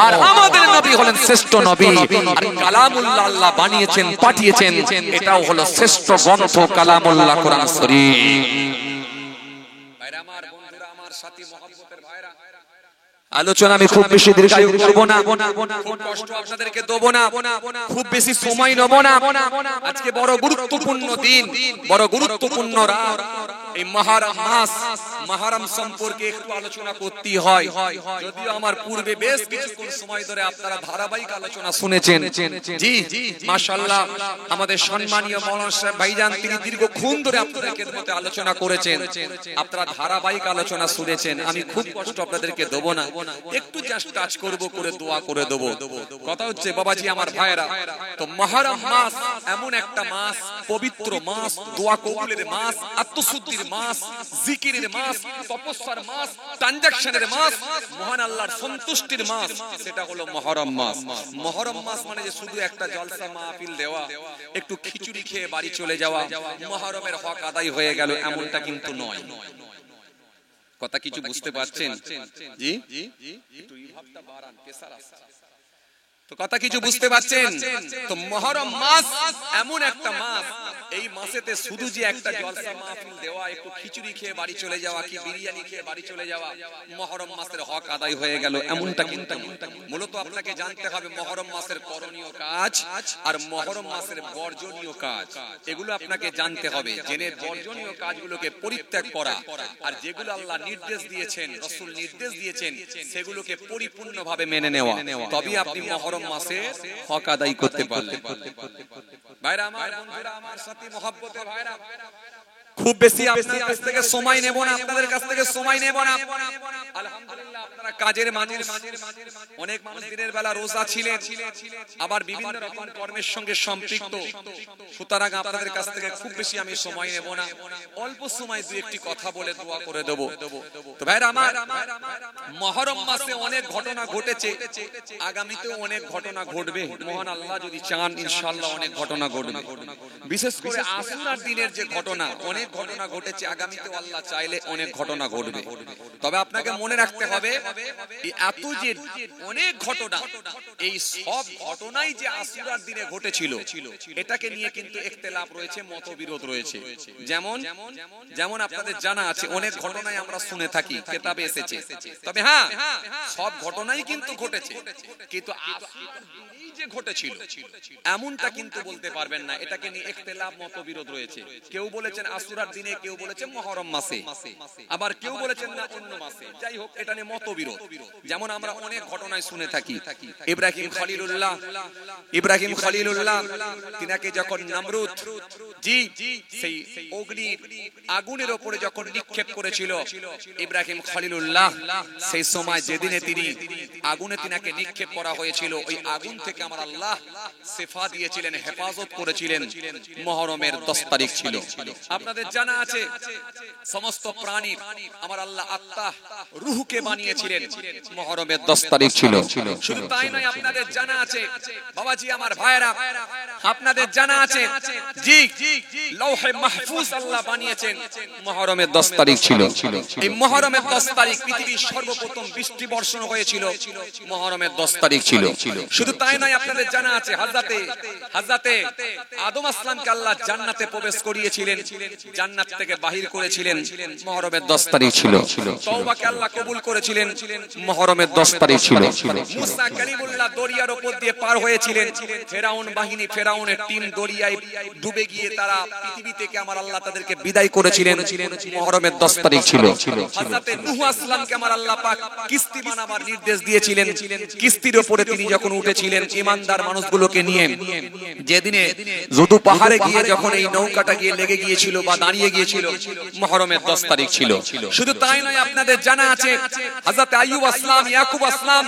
আর আমাদের নবী হলেন শ্রেষ্ঠ নবী। আর কালামুল্লাহ আল্লাহ বানিয়েছেন, পাঠিয়েছেন, এটাও হলো শ্রেষ্ঠ গ্রন্থ কালামুল্লাহ কোরআন শরীফ। আমার বন্ধুরা, আমার সাথী মহব্বতের ভাইরা, আলোচনা আমি খুব বেশি দীর্ঘায়ু করব না, খুব কষ্ট আপনাদেরকে দেব না, খুব বেশি সময় নেব না। আজকে বড় গুরুত্বপূর্ণ দিন, বড় গুরুত্বপূর্ণ রাত। এই মুহররম মাস, মুহররম সম্পর্কে একটু আলোচনা করতে হয়। যদিও আমার পূর্বে বেশ কিছুক্ষণ সময় ধরে আপনারা ধারাবাহিক আলোচনা শুনেছেন। জি মাশাআল্লাহ, আমাদের সম্মানীয় মাওলানা সাহেব ভাইজান তিনি দীর্ঘক্ষণ ধরে আপনাদের খেদমতে আলোচনা করেছেন। আপনারা ধারাবাহিক আলোচনা শুনেছেন। আমি খুব কষ্ট আপনাদেরকে দেব না, একটু জাস্ট টাচ করব, করে দোয়া করে দেব। কথা হচ্ছে বাবাজি আমার ভাইরা, তো মুহররম মাস এমন একটা মাস, পবিত্র মাস, দোয়া কবুলের মাস, আত্মশুদ্ধির মাস, জিকিরের মাস, তপস্যার মাস, ট্রানজাকশনের মাস, মহান আল্লাহর সন্তুষ্টির মাস, সেটা হলো মুহররম মাস। মুহররম মাস মানে যে শুধু একটা জলসা মাহফিল দেওয়া, একটু খিচুড়ি খেয়ে বাড়ি চলে যাওয়া, মুহররমের হক আদায় হয়ে গেল, এমনটা কিন্তু নয়। কথা কিছু বুঝতে পারছেন? জি, একটু ইভাবটা বাড়ান, প্রেসার আসছে। তো কথা কিছু বুঝতে পারছেন? তো মুহররম মাস এমন একটা মাস, এই মাসেতে শুধু যে একটা জলসা মাহফিল দেওয়া, একটু খিচুড়ি খেয়ে বাড়ি চলে যাওয়া, কি বিরিয়ানি খেয়ে বাড়ি চলে যাওয়া, মুহররম মাসের হক আদায় হয়ে গেল, এমনটা কিন্তু মূলত আপনাকে জানতে হবে মুহররম মাসের করণীয় কাজ আর মুহররম মাসের বর্জনীয় কাজ, এগুলো আপনাকে জানতে হবে। জেনে বর্জনীয় কাজগুলোকে পরিত্যাগ করা, আর যেগুলো আল্লাহ নির্দেশ দিয়েছেন, রাসূল নির্দেশ দিয়েছেন, সেগুলোকে পরিপূর্ণভাবে মেনে নেওয়া, তবেই আপনি মুহররম মাসে হক আদায় করতে পারলেন। ভাইরা আমার, বন্ধুরা আমার, সাথী মহব্বতের ভাইরা, খুব বেশি আপনাদের কাছ থেকে সময় নেব না, আপনাদের কাছ থেকে সময় নেব না। আলহামদুলিল্লাহ আপনারা কাজের মানুষ, অনেক মানুষ দিনের বেলা রোজা ছিলেন, আবার বিভিন্ন রকম কর্মের সঙ্গে সম্পৃক্ত, সুতরাং আপনাদের কাছ থেকে খুব বেশি আমি সময় নেব না, অল্প সময় দুই একটি কথা বলে দোয়া করে দেব। তো ভাইরা আমার, মুহররম মাসে অনেক ঘটনা ঘটেছে, আগামীতেও অনেক ঘটনা ঘটবে, মহান আল্লাহ যদি চান ইনশাআল্লাহ অনেক ঘটনা ঘটবে। বিশেষ করে আশুরার দিনের যে ঘটনা, অনেক ঘটনা ঘটেছে, আগামীতেও আল্লাহ চাইলে অনেক ঘটনা ঘটবে। তবে আপনাকে মনে রাখতে হবে, এত যে অনেক ঘটনা, এই সব ঘটনাই যে আশুরার দিনে ঘটেছিল, এটাকে নিয়ে কিন্তু ইখতিলাফ রয়েছে, মতবিরোধ রয়েছে। যেমন আপনাদের জানা আছে, অনেক ঘটনাই আমরা শুনে থাকি, কিতাবে এসেছে। তবে হ্যাঁ, সব ঘটনাই কিন্তু ঘটেছে, কিন্তু যে ঘটেছিল এমনটা কিন্তু বলতে পারবেন না। এটাকে নিয়ে ইখতিলাফ মতবিরোধ রয়েছে। কেউ বলেছেন আশুরার দিনে, কেউ বলেছেন মুহররম মাসে, আবার কেউ বলেছেন না অন্য মাসে। যাই হোক, এটা নিয়ে মতবিরোধ। যেমন আমরা অনেক ঘটনায় শুনে থাকি, ইব্রাহিম খলিলুল্লাহ তিনাকে যখন নমরুদ সেই অগ্নির আগুনের উপরে যখন নিক্ষেপ করেছিল ইব্রাহিম খলিলুল্লাহ, সেই সময় যেদিনে তিনি আগুনে তিনাকে নিক্ষেপ করা হয়েছিল, ওই আগুন থেকে আমার আল্লাহ শিফা দিয়েছিলেন, হেফাজত করেছিলেন। মুহররমের 10 তারিখ ছিল। আপনাদের জানা আছে সমস্ত প্রাণীর আমার আল্লাহ আত্মা রূহকে বানিয়েছিলেন, মুহররমের 10 তারিখ ছিল। শুধু তাই নয়, আপনাদের জানা আছে বাবাজি আমার ভাইরা, আপনাদের জানা আছে লৌহে মাহফুজ আল্লাহ বানিয়েছেন, মুহররমের 10 তারিখ ছিল। এই মুহররমের 10 তারিখ পৃথিবীর সর্বপ্রথম বৃষ্টি বর্ষণ হয়েছিল, মুহররমের 10 তারিখ ছিল। শুধু তাই নয়, আপনাদের জানা আছে হযরতে আদম আলাইহিসসালামকে আল্লাহ জান্নাতে প্রবেশ করিয়েছিলেন, জান্নাত থেকে বাহির করেছিলেন, মুহররমের 10 তারিখ ছিল। তওবাকে আল্লাহ কবুল করেছিলেন, মুহররমের 10 তারিখ ছিল। মুসা কালিমুল্লাহ দরিয়ার উপর দিয়ে পার হয়েছিলেন, ফেরাউনের টিম দরিয়ায় ডুবে গিয়ে তারা পৃথিবী থেকে আমার আল্লাহ তাদেরকে বিদায় করেছিলেন, মুহররমের 10 তারিখ ছিল। হযরতে নূহ আলাইহিসসালামকে আমার আল্লাহ পাক কিস্তি বানাবার নির্দেশ দিয়েছিলেন, কিস্তির উপরে তিনি যখন উঠেছিলেন ঈমানদার মানুষগুলোকে নিয়ে, যেদিনে যদু পাহাড়ে গিয়ে যখন এই নৌকাটা গিয়ে লেগে গিয়েছিল বা দাঁড়িয়ে গিয়েছিল, মুহররমের 10 তারিখ ছিল। শুধু তাই নয়, আপনাদের জানা আছে হযরত আইয়ুব আসলাম, ইয়াকুব আসলাম,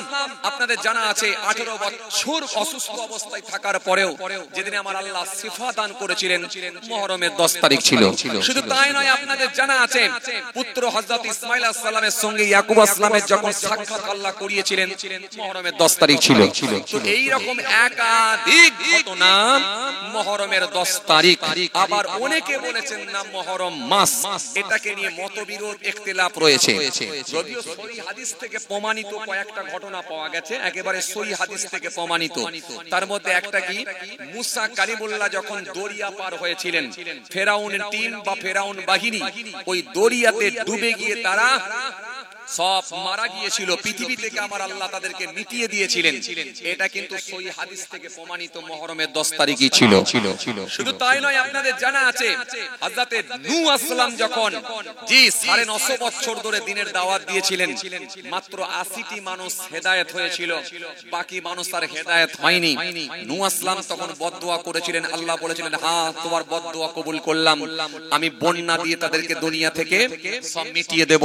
আপনাদের জানা আছে 18 বছর অসুস্থ অবস্থায় থাকার পরেও যেদিনে আমার আল্লাহ শিফা দান করেছিলেন, মুহররমের 10 তারিখ ছিল। শুধু তাই নয়, আপনাদের জানা আছে পুত্র হযরত ইসমাঈল আলাইহিস সালামের সঙ্গে ইয়াকুব আসলামের যখন সাক্ষাৎ আল্লাহ করিয়েছিলেন, মুহররমের 10 তারিখ ছিল। তো এই রকম একাধিক ঘটনা মুহররমের 10 তারিখ। আবার অনেকে বলেছেন না মুহররম মাস, এটাকে নিয়ে মতবিরোধ ইখতিলাফ রয়েছে। যদিও সহিহ হাদিস থেকে প্রমাণিত কয়েকটা ঘটনা পাওয়া গেছে, একেবারে সহিহ হাদিস থেকে প্রমাণিত। তার মধ্যে একটা কি, মুসা কালিমুল্লাহ যখন দরিয়া পার হয়েছিলেন, ফেরাউনের টিম বা ফেরাউন বাহিনী ওই দরিয়াতে ডুবে গিয়ে তারা সব মারা গিয়েছিল, পৃথিবী থেকে আমার আল্লাহ তাদেরকে মিটিয়ে দিয়েছিলেন। এটা কিন্তু সহিহ হাদিস থেকে প্রমাণিত, মুহররমের 10 তারিখই ছিল। শুধু তাই নয়, আপনাদের জানা আছে হযরতে নূহ আলাইহিসসালাম যখন 950 বছর ধরে দ্বীনের দাওয়াত দিয়েছিলেন, মাত্র 80টি মানুষ হেদায়েত হয়েছিল, বাকি মানুষ আর হেদায়েত হয়নি। নূহ আলাইহিসসালাম তখন বদদুয়া করেছিলেন, আল্লাহ বলেছিলেন, হ্যাঁ তোমার বদদুয়া কবুল করলাম, আমি বন্যা দিয়ে তাদেরকে দুনিয়া থেকে সব মিটিয়ে দেব।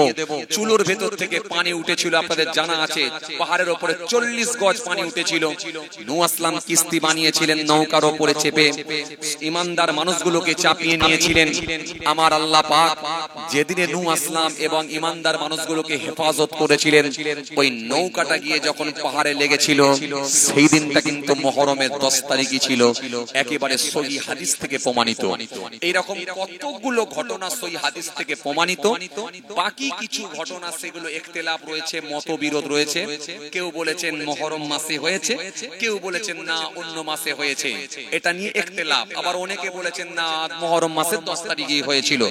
চুলোর ভেতর থেকে পানি উঠেছিল, আপনাদের জানা আছে পাহাড়ের উপরে 40 গজ পানি উঠেছিল। নূহ আলাইহিসসালাম কিস্তি বানিয়েছিলেন, নৌকার উপরে চেপে ঈমানদার মানুষগুলোকে চাপিয়ে নিয়েছিলেন। আমার আল্লাহ পাক যেদিনে নূহ আলাইহিসসালাম এবং ঈমানদার মানুষগুলোকে হেফাজত করেছিলেন, ওই নৌকাটা গিয়ে যখন পাহাড়ে লেগেছিল, সেই দিনটা কিন্তু মুহররমের 10 তারিখই ছিল, একেবারে সহিহ হাদিস থেকে প্রমাণিত। এইরকম কতগুলো ঘটনা সহিহ হাদিস থেকে প্রমাণিত। বাকি কিছু ঘটনা সেগুলো ইখতিলাফ রয়েছে, মতবিরোধ রয়েছে। কেউ বলেছেন মুহররম মাসে হয়েছে, কেউ বলেছেন না অন্য মাসে হয়েছে, এটা নিয়ে ইখতিলাফ। আবার অনেকে বলেছেন না মুহররম মাসের 10 তারিখেই হয়েছিল।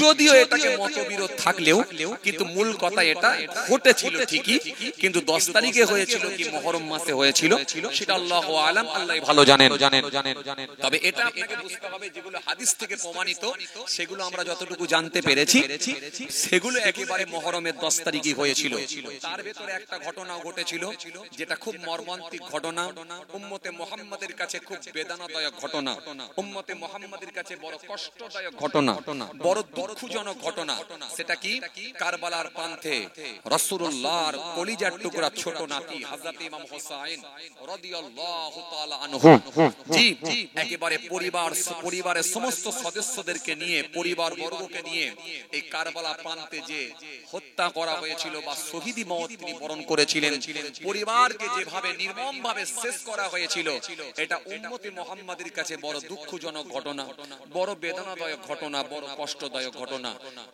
যদিও এটাকে মতবিরোধ থাকলেও কিন্তু মূল কথা এটা ঘটেছিল ঠিকই, কিন্তু 10 তারিখে হয়েছিল কি মুহররম মাসে হয়েছিল সেটা আল্লাহু আলাম, আল্লাহই ভালো জানেন। তবে এটা আপনাকে বুঝতে হবে, যেগুলো হাদিস থেকে প্রমাণিত সেগুলো আমরা যতটুকু জানতে পেরেছি, সেগুলো একেবারে মুহররমের 10 তারিখই হয়েছিল। তার ভেতরে একটা ঘটনা ঘটেছিল যেটা খুব মর্মান্তিক ঘটনা, উম্মতে মুহাম্মাদের কাছে খুব বেদনাদায়ক ঘটনা, উম্মতে মুহাম্মাদের কাছে বড় কষ্টদায়ক ঘটনা, বড় দুঃখজনক ঘটনা। সেটা কি, কারবালার প্রান্তে রাসূলুল্লাহর কলিজার টুকরা ছোট নাতি হযরত ইমাম হোসেন রাদিয়াল্লাহু তাআলা আনহু একেবারে পরিবারের সমস্ত সদস্যদেরকে নিয়ে, পরিবার বর্গকে নিয়ে এই কারবালা প্রান্তে যে হত্যা করা হয়েছিল বা শহীদি মওত তিনি বরণ করেছিলেন, পরিবারকে যেভাবে নির্মমভাবে শেষ করা হয়েছিল, এটা উম্মতে মুহাম্মাদের কাছে বড় দুঃখজনক ঘটনা, বড় বেদনাদায়ক ঘটনা, বড় কষ্টদায়ক ঘটনা।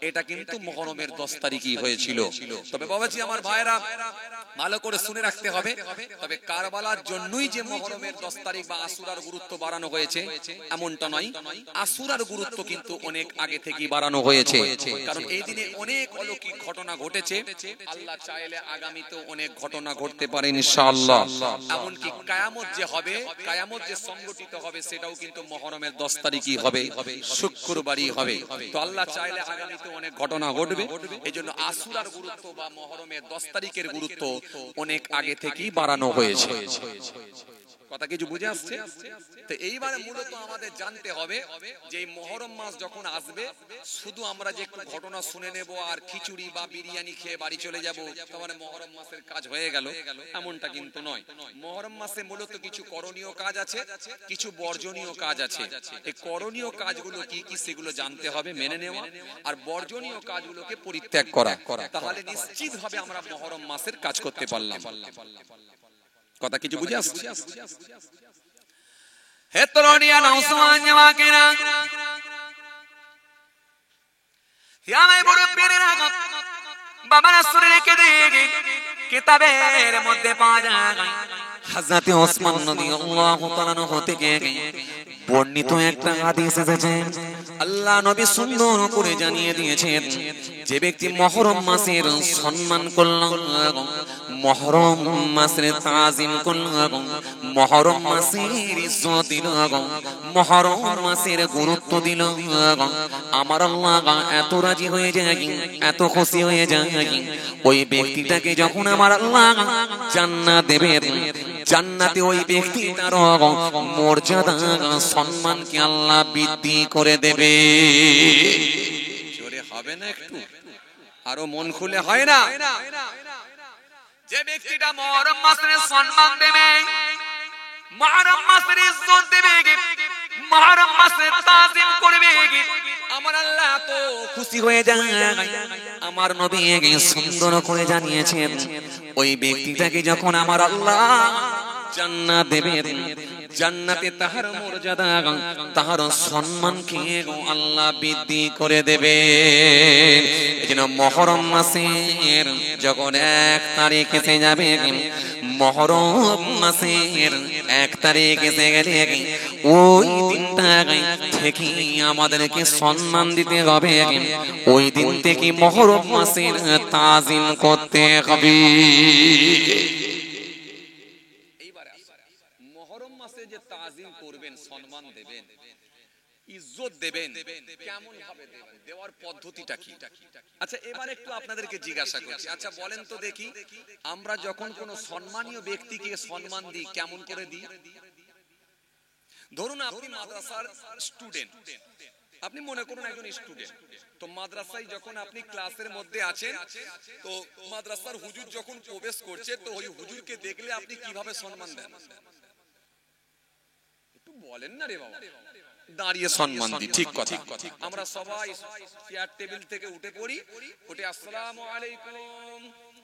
এটা কিন্তু মুহররমের 10 তারিখই হয়েছিল। তবে বাবাজি আমার ভাইরা, ভালো করে শুনে রাখতে হবে, তবে কারবালার জন্যই যে মুহররমের 10 তারিখ বা আশুরার গুরুত্ব বাড়ানো হয়েছে এমনটা নয়। আশুরার গুরুত্ব কিন্তু অনেক আগে থেকেই বাড়ানো হয়েছে, কারণ এই দিনে অনেক অলৌকিক ঘটনা ঘটে ঘটেছে, আল্লাহ চাইলে আগামীতে অনেক ঘটনা ঘটতে পারে ইনশাআল্লাহ। এমনকি কিয়ামত যে হবে, কিয়ামত যে সংগঠিত হবে সেটাও কিন্তু মুহররমের 10 তারিখই হবে, শুক্রবারই হবে। তো আল্লাহ চাইলে আগামীতে অনেক ঘটনা ঘটবে। এজন্য আশুরার গুরুত্ব বা মুহররমের 10 তারিখের গুরুত্ব অনেক আগে থেকেই বাড়ানো হয়েছে। কথা কিছু বুঝে আসছে? তো এইবারে মূলত আমাদের জানতে হবে যে এই মুহররম মাস যখন আসবে, শুধু আমরা যে একটু ঘটনা শুনে নেব আর খিচুড়ি বা বিরিয়ানি খেয়ে বাড়ি চলে যাব, তাহলে মুহররম মাসের কাজ হয়ে গেল, এমনটা কিন্তু নয়। মুহররম মাসে মূলত কিছু করণীয় কাজ আছে, কিছু বর্জনীয় কাজ আছে। এই করণীয় কাজগুলো কি কি সেগুলো জানতে হবে, মেনে নেওয়া, আর বর্জনীয় কাজগুলোকে পরিত্যাগ করা। তাহলে নিশ্চিতভাবে আমরা মুহররম মাসের কাজ করতে পারলাম। কথা কিছু বুঝে আসছে? হে তরুণিয়া নওজওয়ান জওয়াকেরা, ইয়া মাই মুরব্বিরা, বাবা রাসূলের কিতাবের মধ্যে পাওয়া যায় হযরত ওসমান রাদিয়াল্লাহু তাআলা আনহু থেকে বর্ণিত একটা হাদিস এসেছে। আল্লাহ নবী সুন্দর করে জানিয়ে দিয়েছেন, যে ব্যক্তি মুহররম মাসের সম্মান করল, মুহররম মাসের তাজিম করল, মুহররম মাসের ইজ্জত দিল, মুহররম মাসের গুরুত্ব দিল, আমার আল্লাহ এত রাজি হয়ে যায়, এত খুশি হয়ে যায়, ওই ব্যক্তিটাকে যখন আমার আল্লাহ জান্নাত দেবেন, জান্নাতে ওই ব্যক্তি তার মর্যাদা সম্মানকে আল্লাহ বৃদ্ধি করে দেবে। জোরে হবে না একটু? আরো মন খুলে হয় না? যে ব্যক্তিটা মুহররম মাসের সম্মান দেবে, মুহররম মাসের ইজ্জত দেবে, মুহররম মাসের তাজিম করবে, আমার আল্লাহ তো খুশি হয়ে যায়। আমার নবী সুন্দর করে জানিয়েছেন, ওই ব্যক্তিটাকে যখন আমার আল্লাহ জান্নাত দেবেন, জান্নাতে তাহার মর্যাদা, তাহার সম্মানকে আল্লাহ বৃদ্ধি করে দেবে। এজন্য মুহররম মাসের যখন 1 তারিখ এসে যাবে, মুহররম মাসের 1 তারিখ এসে গেলে ওই দিনটা থেকে আমাদেরকে সম্মান দিতে হবে, ওই দিন থেকে মুহররম মাসের তাজিম করতে হবে। মুহররম মাসে যে তাজিম করবেন, সম্মান দেবেন, ইজ্জত দেবেন, কেমন ভাবে দেবেন, দেওয়ার পদ্ধতিটা কি? আচ্ছা এবার একটু আপনাদেরকে জিজ্ঞাসা করছি, আচ্ছা বলেন তো দেখি, আমরা যখন কোন সম্মানীয় ব্যক্তিকে সম্মান দিই কেমন করে দিই? ধরুন আপনি মাদ্রাসার স্টুডেন্ট, আপনি মনে করুন একজন স্টুডেন্ট, তো মাদ্রাসায় যখন আপনি ক্লাসের মধ্যে আছেন, তো মাদ্রাসার হুজুর যখন প্রবেশ করছে, তো ওই হুজুরকে দেখলে আপনি কিভাবে সম্মান দেন? একটু বলেন না রে বাবা। দাঁড়িয়ে সম্মান দিই, ঠিক কথা। আমরা সবাই চেয়ার টেবিল থেকে উঠে পড়ি, উঠে আসসালামু আলাইকুম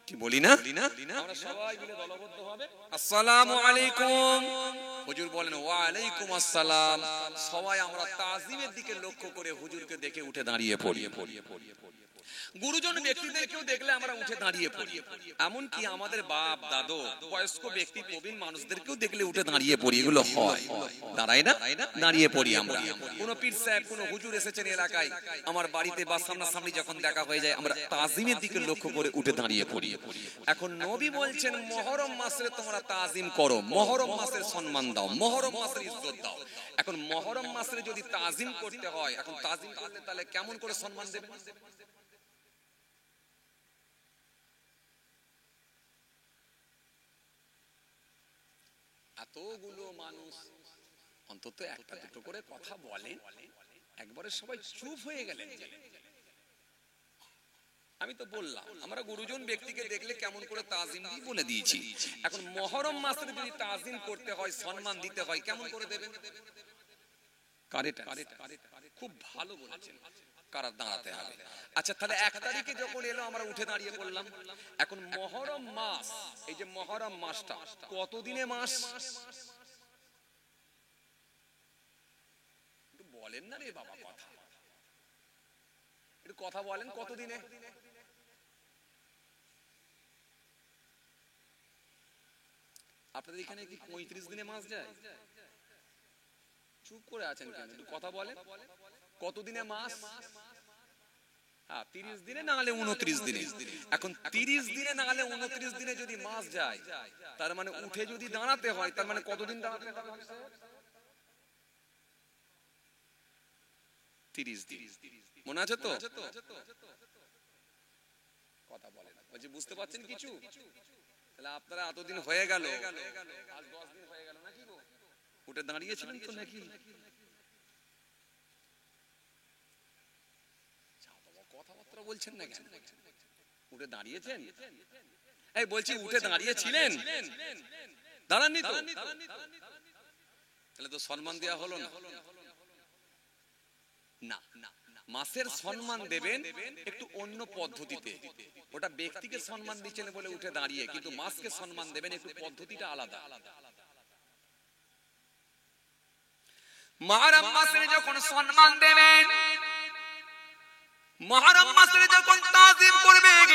কি বলি না? আমরা সবাই মিলে দলবদ্ধভাবে আসসালামু আলাইকুম, হুজুর বলেন ওয়া আলাইকুম আসসালাম। সবাই আমরা তাজিমের দিকে লক্ষ্য করে হুজুরকে দেখে উঠে দাঁড়িয়ে পড়ি। গুরুজন ব্যক্তিদেরকেও দেখলে আমরা উঠে দাঁড়িয়ে পড়ি। এমনকি আমাদের বাপ দাদু বয়স্ক ব্যক্তি প্রবীণ মানুষদেরকেও দেখলে উঠে দাঁড়িয়ে পড়ি। এগুলো হয়, দাঁড়াই না, দাঁড়িয়ে পড়ি আমরা। কোন পীর সাহেব, কোন হুজুর এসেছেন এলাকায়, আমার বাড়িতে বা সামনাসামনি যখন দেখা হয়ে যায়, আমরা তাজিমের দিকে লক্ষ্য করে উঠে দাঁড়িয়ে পড়ি। এখন নবী বলছেন মুহররম মাসে তোমরা তাজিম করো, মুহররম মাসের সম্মান দাও, মুহররম মাসের ইজ্জত দাও। এখন মুহররম মাসে যদি তাজিম করতে হয়, এখন তাজিম করলে তাহলে কেমন করে সম্মান দেবে? এতগুলো মানুষ অন্তত একটা দুটো করে কথা বলেন, একবারে সবাই চুপ হয়ে গেলেন। আমি তো বললাম আমরা গুরুজন ব্যক্তিকে দেখলে কেমন করে তাজিম দিই বলে দিয়েছি। এখন মুহররম মাসে যদি তাজিম করতে হয়, সম্মান দিতে হয়, কেমন করে দেবেন? কারেক্ট, খুব ভালো বলেছেন, কারা দাঁড়াতে হবে। আচ্ছা তাহলে 1 তারিখে যখন এলো আমরা উঠে দাঁড়িয়ে পড়লাম। এখন মুহররম মাস, এই যে মুহররম মাসটা কতদিনে মাস? একটু বলেন না রে বাবা, কথা একটু কথা বলেন, কতদিনে? আপনাদের এখানে কি 35 দিনে মাস যায়? চুপ করে আছেন কেন? একটু কথা বলেন, কতদিনে মাস? হ্যাঁ 30 দিনে না হলে 29 দিনে। এখন 30 দিনে না হলে 29 দিনে যদি মাস যায়, তার মানে উঠে যদি দাঁড়াতে হয়, তার মানে কতদিন দাঁড়াতে হবে? 30 দিন। মনে আছে তো? কথা বলেন, বলছি বুঝতে পারছেন কিছু? তাহলে আপনারা এতদিন হয়ে গেল, আজ 10 দিন হয়ে গেল নাকি গো? উঠে দাঁড়িয়েছিলেন তো নাকি? কথাবার্তা বলছেন না কেন? উঠে দাঁড়িয়েছেন? এই বলছি উঠে দাঁড়িয়েছিলেন? দাঁড়াননি তো? তাহলে তো সম্মান দেওয়া হলো না। না, মাসের সম্মান দেবেন একটু অন্য পদ্ধতিতে। ওটা ব্যক্তিকে সম্মান দিচ্ছেন বলে উঠে দাঁড়িয়ে, কিন্তু মাসকে সম্মান দেবেন একটু পদ্ধতিটা আলাদা। মুহররম মাসে যখন সম্মান দেবেন, মুহররম মাসে যখন তাজিম করবেন,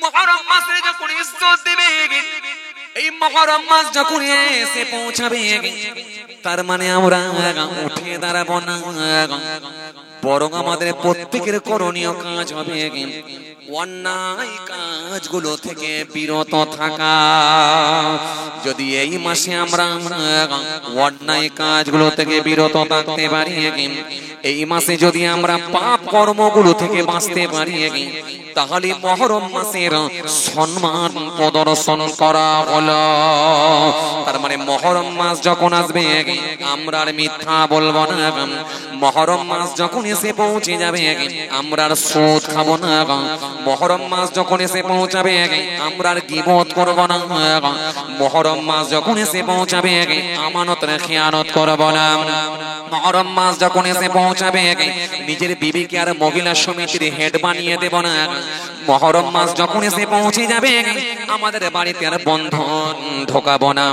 মুহররম মাসে যখন ইজ্জত দেবেন, এই মুহররম মাস যখন এসে পৌঁছাবে, তার মানে আমরা উঠে দাঁড়াবো না, বরং আমাদের প্রত্যেকের করণীয় কাজ হবে অন্যায় কাজগুলো থেকে বিরত থাকা। যদি এই মাসে আমরা অন্যায় কাজগুলো থেকে বিরত থাকতে পারি, এই মাসে যদি আমরা পাপ কর্মগুলো থেকে বাঁচতে পারি, তাহলে মুহররম মাসের সম্মান প্রদর্শন করা হলো। তার মানে মুহররম মাস যখন আসবে আমরা আর মিথ্যা বলবো না, মুহররম মাস যখন এসে পৌঁছে যাবে আমরা আর সুদ খাবো না, মুহররম মাস যখন এসে পৌঁছাবে আমরা আর গীবত করব না, মুহররম মাস যখন এসে পৌঁছাবে আমানতের খেয়ানত করব না, মুহররম মাস যখন এসে পৌঁছাবে নিজের বিবিকে আর মহিলা সমিতির হেড বানিয়ে দেব না, মুহররম মাস যখন এসে পৌঁছে যাবে আমাদের বাড়িতে আর বন্ধন ঢোকাবো না,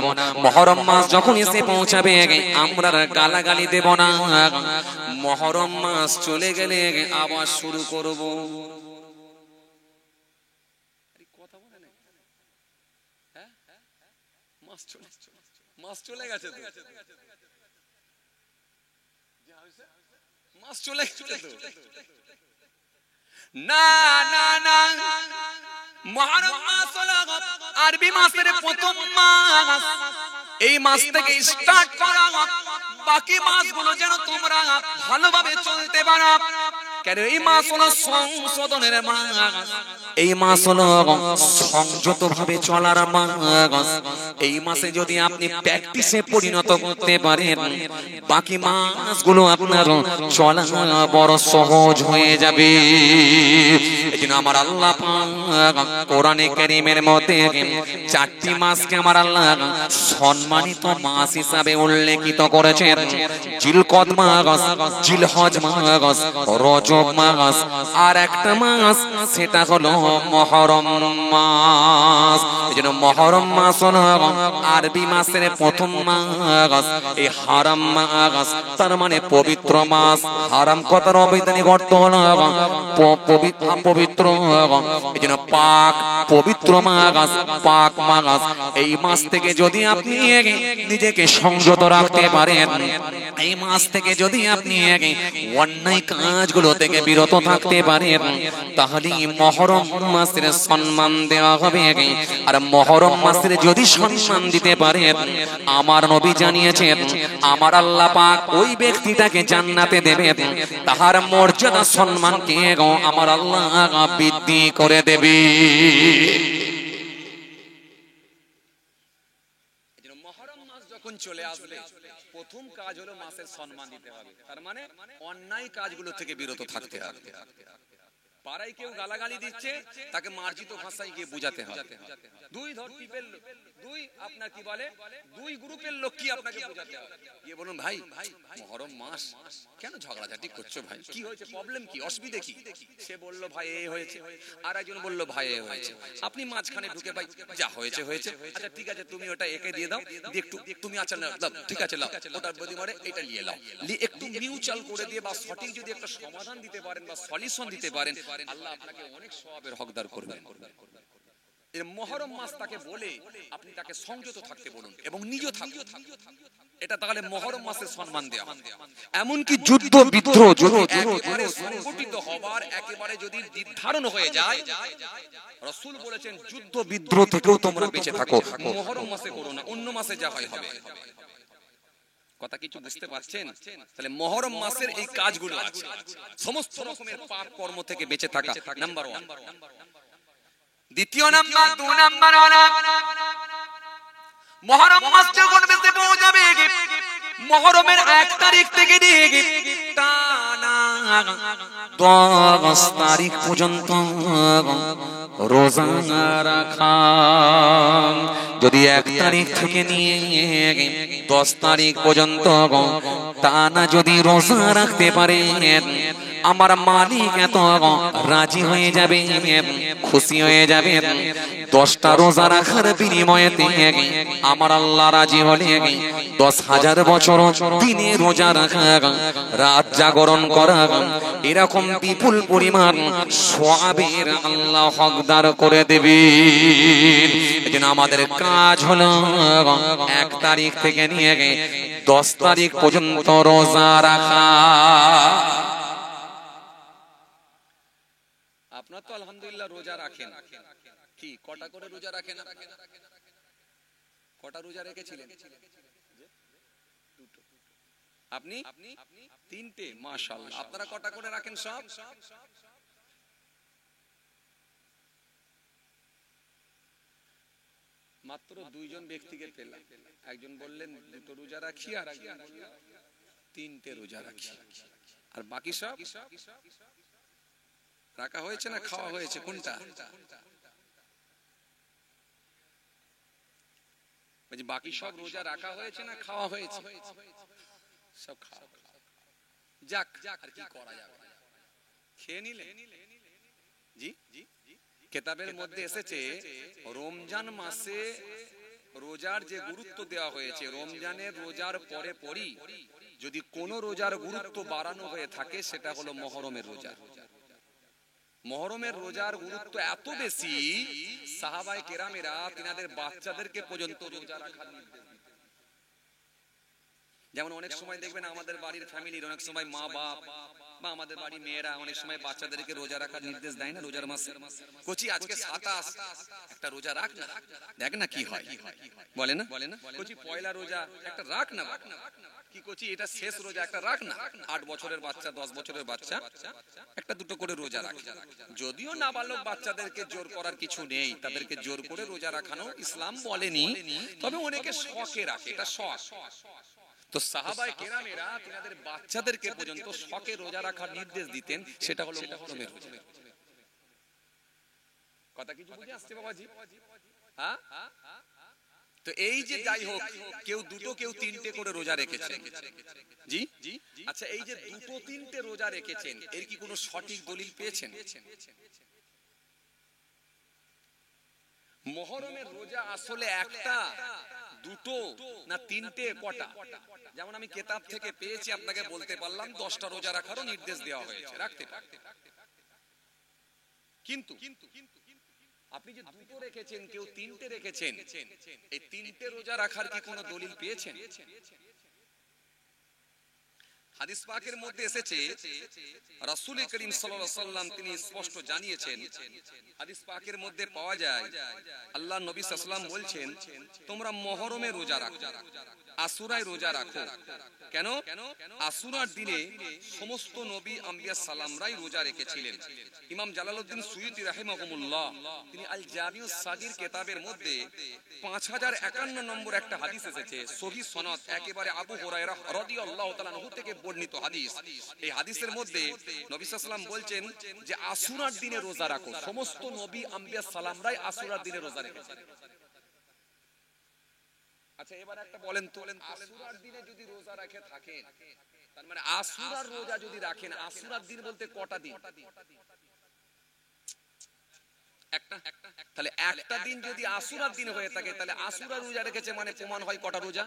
মুহররম মাস যখন এসে পৌঁছাবে আমরা গালাগালি দেব না, মুহররম মাস চলে গেলে আবার শুরু করব। মাস চলে গেছে তো, মাস চলে গেছে তো। না না না, মুহররম মাস হলো আরবি মাসের প্রথম মাস। এই মাস থেকে স্টার্ট করা, বাকি মাসগুলো যেন তোমরা ভালোভাবে চলতে পারো। কেন এই মাস হলো সংশোধনের মাস, এই মাস হলো সংযত ভাবে চলার মাস। এই মাসে যদি আপনি প্র্যাকটিসে পরিণত করতে পারেন, বাকি মাসগুলো আপনার চলা বড় সহজ হয়ে যাবে। এজন্য আমার আল্লাহ পাক কোরআনে কারীমের মধ্যে 4টি মাসকে আমার আল্লাহ সম্মানিত মাস হিসাবে উল্লেখিত করেছেন। জিলকদ মাস, জিলহজ মাস, রজব মাস, আর একটা মাস সেটা হলো মুহররম মাস। এজন্য মুহররম মাস হলো আরবি মাসের প্রথম মাস। এই হারাম মাস তার মানে পবিত্র মাস। হারাম কথার অবৈধানিক অর্থ হলো পবিত্র। এজন্য পাক পবিত্র মাস, পাক মাস। এই মাস থেকে যদি আপনি নিজেকে সংযত রাখতে পারেন, এই মাস থেকে যদি আপনি অন্যায় কাজগুলো থেকে বিরত থাকতে পারেন, তাহলে মুহররম মাসের সম্মান দেওয়া হবে। আর মুহররম মাসের যদি সম্মান দিতে পারেন, আমার নবী জানিয়েছেন আমার আল্লাহ পাক ওই ব্যক্তিটাকে জান্নাতে দেবেন, তাহার মর্যাদা সম্মানকে আমার আল্লাহ বৃদ্ধি করে দেবে। মুহররম মাস যখন চলে আসবে প্রথম কাজ হলো মাসের সম্মান দিতে হবে। তার মানে অন্যায় কাজগুলো থেকে বিরত থাকতে হবে। পাড়ায় কেউ গালাগালি দিচ্ছে, তাকে মার্জিত ভাষায় গিয়ে বোঝাতে হবে। দুই আপনার কি বলে, দুই গ্রুপের লোক কি আপনাকে বোঝাতে হবে। গিয়ে বলুন ভাই মুহররম মাস কেন ঝগড়াঝাটি করছো ভাই, কি হয়েছে, প্রবলেম কি, অসুবিধা কি? সে বললো ভাই এই হয়েছে, আর একজন বললো ভাই এই হয়েছে। আপনি মাঝখানে ঢুকে ভাই যা হয়েছে হয়েছে, আচ্ছা ঠিক আছে তুমি ওটা একে দিয়ে দাও, দিয়ে একটু তুমি আচ্ছা ঠিক আছে লাও, ওটার বদি মারে এটা নিয়ে লাও, একটু মিউচুয়াল করে দিয়ে বা সঠিক যদি একটা সমাধান দিতে পারেন বা সলিউশন দিতে পারেন, আল্লাহ আপনাকে অনেক সওয়াবের হকদার করবেন। এই মুহররম মাস তাকে বলে আপনি তাকে সংযত থাকতে বলুন এবং নিজে থাকুন, এটা তাহলে মুহররম মাসের সম্মান দেওয়া। এমনকি যুদ্ধ বিদ্রোহ যদি একেবারে সংগঠিত হবার একেবারে যদি নির্ধারণ হয়ে যায়, রাসূল বলেছেন যুদ্ধ বিদ্রোহ থেকেও তোমরা বেঁচে থাকো। মুহররম মাসে করো না, অন্য মাসে যা হয় হবে। কথা কিছু বুঝতে পারছেন? তাহলে মুহররম মাসের এই কাজগুলো আছে, সমস্ত রকমের পাপ কর্ম থেকে বেঁচে থাকা নাম্বার 1। দ্বিতীয় নাম্বার, 2 নাম্বার হলো মুহররম মাস যখন বেঁচে পৌঁছাবে, মুহররমের 1 তারিখ থেকে নিয়ে টানা 10 তারিখ পর্যন্ত রোজা রাখা। যদি 1 তারিখ থেকে নিয়ে 10 তারিখ পর্যন্ত টানা যদি রোজা রাখতে পারেন, আমার মালিক এত রাজি হয়ে যাবে, খুশি হয়ে যাবে। 10টা রোজা রাখার বিনিময়েতে আমার আল্লাহ রাজি হলে 10,000 বছর দিনে রোজা রাখা, রাত জাগরণ করা, এরকম বিপুল পরিমাণ সওয়াবের আল্লাহ হকদার করে দেবে। এজন্য আমাদের কাজ হলো 1 তারিখ থেকে নিয়ে 10 তারিখ পর্যন্ত রোজা রাখা। আপনারা তো আলহামদুলিল্লাহ রোজা রাখেন, কি কটা করে রোজা রাখেন? কটা রোজা রেখেছিলেন? আপনি 3টে, মাশাআল্লাহ। আপনারা কটা করে রাখেন সব? মাত্র 2 জন ব্যক্তিকে পেলাম। একজন বললেন 2টো রোজা রাখি, আর একজন বললেন 3টে রোজা রাখি। আর বাকি সব রাখা হয়েছে না খাওয়া হয়েছে? কোনটা? বাকি সব রোজা রাখা হয়েছে না খাওয়া হয়েছে? সব খাওয়া। যাক, আর কি করা যাবে, খেয়ে নিলে। জি, কিতাবের মধ্যে এসেছে রমজান মাসে রোজার যে গুরুত্ব দেওয়া হয়েছে, রমজানের রোজার পরে পরই যদি কোন রোজার গুরুত্ব বাড়ানো হয়ে থাকে, সেটা হলো মুহররমের রোজা। মুহররমের রোজার গুরুত্ব এত বেশি, সাহাবায়ে কেরামেরা তিনাদের বাচ্চাদেরকে পর্যন্ত রোজা রাখার নির্দেশ দিতেন। যেমন অনেক সময় দেখবেন আমাদের বাড়ির ফ্যামিলির অনেক সময় মা বাপ বা আমাদের বাড়ির মেয়েরা অনেক সময় বাচ্চাদেরকে রোজা রাখার নির্দেশ দেয় না রোজার মাসে। কোচি আজকে 27, একটা রোজা রাখ না, দেখ না কি হয়, বলে না? কোচি পয়লা রোজা, একটা রাখ না। কি কোচি এটা শেষ রোজা, একটা রাখ না। 8 বছরের বাচ্চা, 10 বছরের বাচ্চা একটা দুটো করে রোজা রাখে। যদিও নাবালক বাচ্চাদেরকে জোর করার কিছু নেই, তাদেরকে জোর করে রোজা রাখানো ইসলাম বলেনি, তবে অনেকে শখে রাখে, এটা শখ। তো সাহাবায়ে কেরামেরা তিনাদের বাচ্চাদেরকে পর্যন্ত শখে রোজা রাখার নির্দেশ দিতেন, সেটা হলো মুহররমের রোজা। কথা কিছু বুঝে আসছে বাবাজি? হ্যাঁ। তো এই যে যাই হোক, কেউ 2টো কেউ 3টে করে রোজা রেখেছেন। জি, আচ্ছা, এই যে 2টো 3টে রোজা রেখেছেন, এর কি কোনো সঠিক দলিল পেয়েছেন? মুহররমের রোজা আসলে একটা, 2টো না 3টে, কটা? যেমন আমি কিতাব থেকে পেয়েছি, আপনাকে বলতে পারলাম 10টা রোজা রাখারও নির্দেশ দেওয়া হয়েছে, রাখতে পারেন। কিন্তু আপনি যে 2টো রেখেছেন, কেউ 3টে রেখেছেন, এই 3টে রোজা রাখার কি কোনো দলিল পেয়েছেন? হাদিস পাকের মধ্যে এসেছে, রাসূল করিম সাল্লাল্লাহু আলাইহি ওয়াসাল্লাম তিনি স্পষ্ট জানিয়েছেন, হাদিস পাকের মধ্যে পাওয়া যায় আল্লাহ নবী সাল্লাল্লাহু আলাইহি ওয়াসাল্লাম বলছেন, তোমরা মুহররমে রোজা রাখো, আশুরায় রোজা রাখো। কেন? আশুরার দিনে সমস্ত নবী আম্বিয়া সালামরাই রোজা রেখেছিলেন। ইমাম জালালউদ্দিন সুয়ুতী রাহিমাহুমুল্লাহ তিনি আল জামিউস সাগীর কিতাবের মধ্যে 5051 নম্বর একটা হাদিস এসেছে, সহিহ সনদ, একেবারে আবু হুরায়রা রাদিয়াল্লাহু তাআলা আনহু থেকে বর্ণিত হাদিস। এই হাদিসের মধ্যে নবী সাল্লাল্লাহু আলাইহি ওয়াসাল্লাম বলছেন যে আশুরার দিনে রোজা রাখো। সমস্ত নবী আম্বিয়া সালামরাই আশুরার দিনে রোজা রেখেছেন। আচ্ছা, এবার একটা বলেন তো, আশুরার দিনে যদি রোজা রাখে থাকেন, তার মানে আশুরার রোজা যদি রাখেন, আশুরার দিন বলতে কটা দিন? একটা। তাহলে একটা দিন যদি আশুরার দিন হয়ে থাকে, তাহলে আশুরার রোজা রেখেছে মানে প্রমাণ হয় কটা রোজা?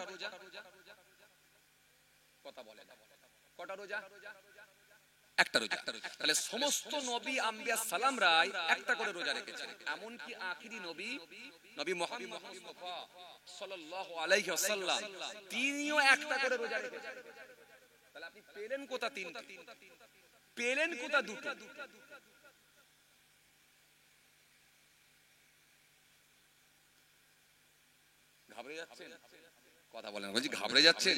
কথা বলেন, কটা রোজা? একটা রোজা। তাহলে সমস্ত নবী আম্বিয়া সালামরাই একটা করে রোজা রেখেছেন, এমনকি আখিরি নবী নবী মুহাম্মদ মুস্তাফা সাল্লাল্লাহু আলাইহি ওয়াসাল্লাম তিনিও একটা করে রোজা রেখেছেন। তাহলে আপনি পেলেন কোথা তিনটা, পেলেন কোথা দুটো? ঘাবড়ে যাচ্ছেন? কথা বলেন, বলছি ঘাবড়ে যাচ্ছেন?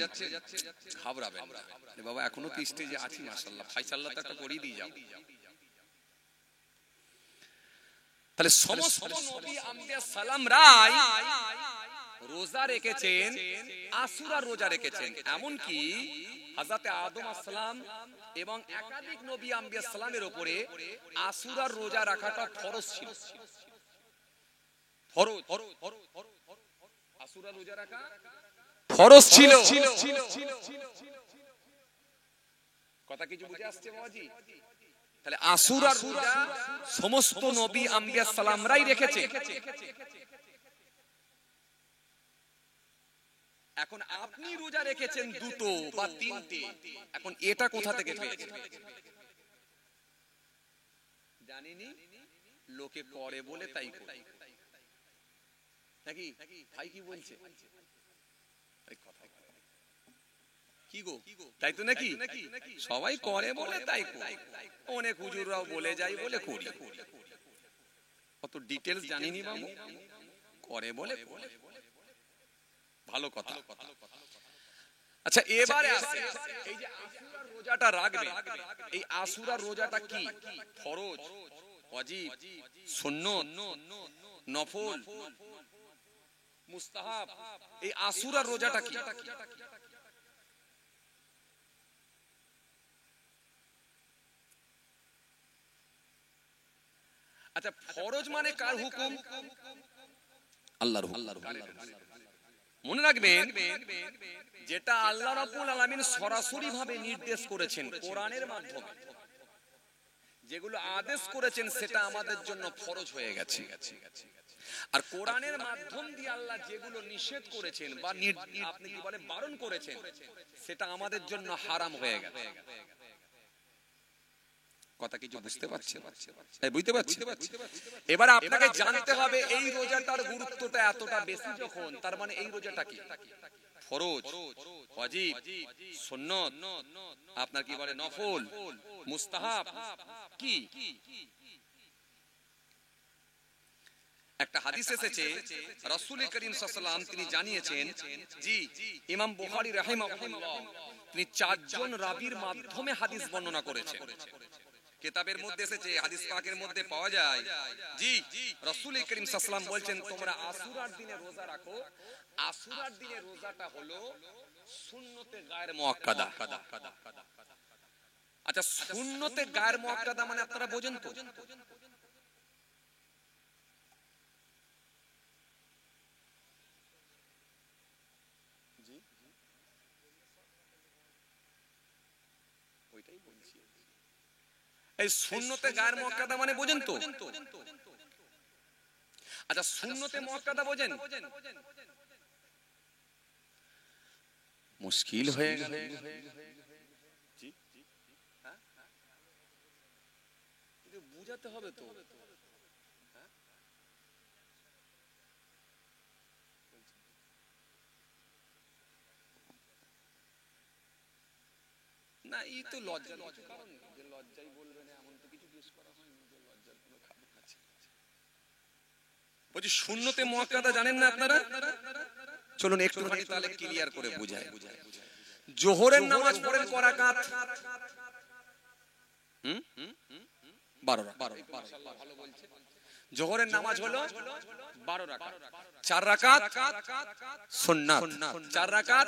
ঘাবড়াবেন না বাবা, এখনো তো স্টেজে আছি মাশাআল্লাহ, ফাইসাল্লাহ তো একটা করিয়ে দিয়ে যাও। তাহলে সমস্ত নবী আম্বিয়া সালামরাই রোজা রেখেছেন, আশুরা রোজা রেখেছেন, এমনকি হযরতে আদম আলাইহিস সালাম এবং একাধিক নবী আম্বিয়া সালামের উপরে আশুরার রোজা রাখাটা ফরজ ছিল। ফরজ, আশুরা রোজা রাখা ফরজ ছিল। কথা কিছু বুঝে আসছে বাবাজি? তাহলে আশুরার রোজা সমস্ত নবী আম্বিয়া সালামরাই রেখেছে। এখন আপনি রোজা রেখেছেন দুটো বা তিনটে, এখন এটা কোথা থেকে পেয়েছেন? জানিনি, লোকে করে বলে তাই করে নাকি? ভাই কি বলছে? কি গো, তাই তো নাকি? সবাই করে বলে তাই করে, অনেক হুজুররাও বলে যায় বলে করি, অত ডিটেইলস জানিনি বাবু, করে বলে ভালো কথা। আচ্ছা এবারে আসে এই যে আশুরার রোজাটা রাখবে, এই আশুরার রোজাটা কি? ফরজ, ওয়াজিব, সুন্নত, নফল, মুস্তাহাব? এই আশুরার রোজাটা কি? আচ্ছা ফরজ মানে কার হুকুম? আল্লাহর হুকুম। মনে রাখবেন, যেটা আল্লাহ রাব্বুল আলামিন সরাসরি ভাবে নির্দেশ করেছেন কোরআনের মাধ্যমে, যেগুলো আদেশ করেছেন সেটা আমাদের জন্য ফরজ হয়ে গেছে। আর কোরআনের মাধ্যম দিয়ে আল্লাহ যেগুলো নিষেধ করেছেন বা আপনি কি বলে বারণ করেছেন, সেটা আমাদের জন্য হারাম হয়ে গেছে। কথা কিছু বুঝতে পারছেন? বুঝতে পারছেন? এবার আপনাকে জানতে হবে এই রোজাটার গুরুত্বটা এতটা বেশি যখন, তার মানে এই রোজাটা কি? ফরজ, ওয়াজিব, সুন্নত, আপনার কি বলে নফল, মুস্তাহাব কি? একটা হাদিস এসেছে, রাসূল করিম সাল্লাল্লাহু আলাইহি ওয়াসাল্লাম তিনি জানিয়েছেন, জি ইমাম বুখারী রাহিমাহুল্লাহ তিনি চারজন রাবীর মাধ্যমে হাদিস বর্ণনা করেছেন। কিতাবের মধ্যে এসেছে, হাদিস পাকের মধ্যে পাওয়া যায়, জি রাসূল করিম সাল্লাল্লাহু আলাইহি ওয়াসাল্লাম বলছেন তোমরা আশুরার দিনে রোজা রাখো। আশুরার দিনে রোজাটা হলো সুন্নতে গায়র মুআক্কাদা। আচ্ছা সুন্নতে গায়র মুআক্কাদা মানে আপনারা বোঝেন তো? জি ওইটাই বলছি, এই সুন্নতে গায়র মুআক্কাদা মানে বোঝেন তো? আচ্ছা সুন্নতে মুআক্কাদা বোঝেন? মুশকিল হয়ে গেল। জি হ্যাঁ, কিন্তু বুঝাতে হবে তো। না এই তো লজ্জা, কারণ যে লজ্জাই বলবেন এমন তো কিছু জিজ্ঞেস করা হয়নি যে লজ্জার কোনো কারণ আছে। বলছি সুন্নতে মুআক্কাদা জানেন না আপনারা? চলুন একটুখানি তাহলে ক্লিয়ার করে বুঝাই। জোহরের নামাজ পড়েন ক রাকাত? 12 রাকাত। মাশাআল্লাহ ভালো বলছে। জোহরের নামাজ হলো 12 রাকাত, 4 রাকাত সুন্নাত, 4 রাকাত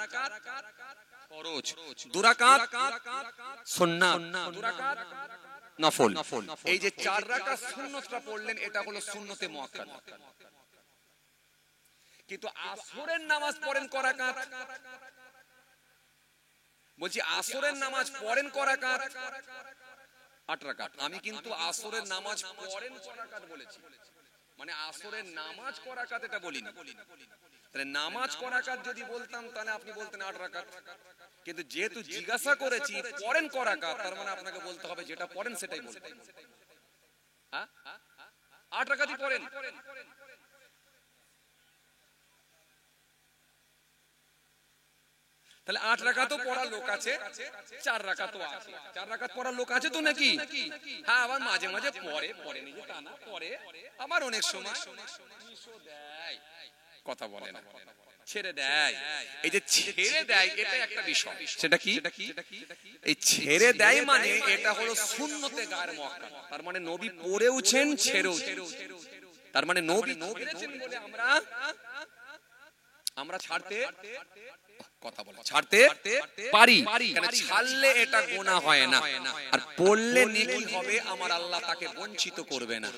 ফরজ, 2 রাকাত সুন্নাত, 2 রাকাত নফল। এই যে 4 রাকাত সুন্নতটা পড়লেন এটা হলো সুন্নতে মুআক্কাদা। কিন্তু আসরের নামাজ পড়েন ক রাকাত? বলছি আসরের নামাজ পড়েন ক রাকাত? 8 রাকাত। আমি কিন্তু আসরের নামাজ পড়েন ক রাকাত বলেছি, মানে আসরের নামাজ ক রাকাত এটা বলিনি। তাহলে নামাজ ক রাকাত যদি বলতাম তাহলে আপনি বলতেন 8 রাকাত। কিন্তু যেহেতু জিজ্ঞাসা করেছি পড়েন ক রাকাত, তার মানে আপনাকে বলতে হবে যেটা পড়েন সেটাই বলতে হবে। 8 রাকাতই পড়েন। তাহলে 8 রাকাতও পড়ার লোক আছে, 4 রাকাতও আছে। 4 রাকাত পড়ার লোক আছে তো নাকি? হ্যাঁ, আবার মাঝে মাঝে পড়ে নিজে তা না, পড়ে আবার অনেক সময় দেয়, কথা বলে না, ছেড়ে দেয়। এই যে ছেড়ে দেয় এটা একটা বিষয়। সেটা কি? এই ছেড়ে দেয় মানে এটা হলো সুন্নতে গায়ের মুআক্কাদা। তার মানে নবী পড়েওছেন, ছেড়েওছেন। তার মানে নবী ছেড়েছেন বলে আমরা ছাড়তে, কথা বলে ছাড়তে পারি। কেন ছাড়লে এটা গুনাহ হয় না, আর পড়লে নেকি হবে, আমার আল্লাহ তাকে বঞ্চিত করবে না।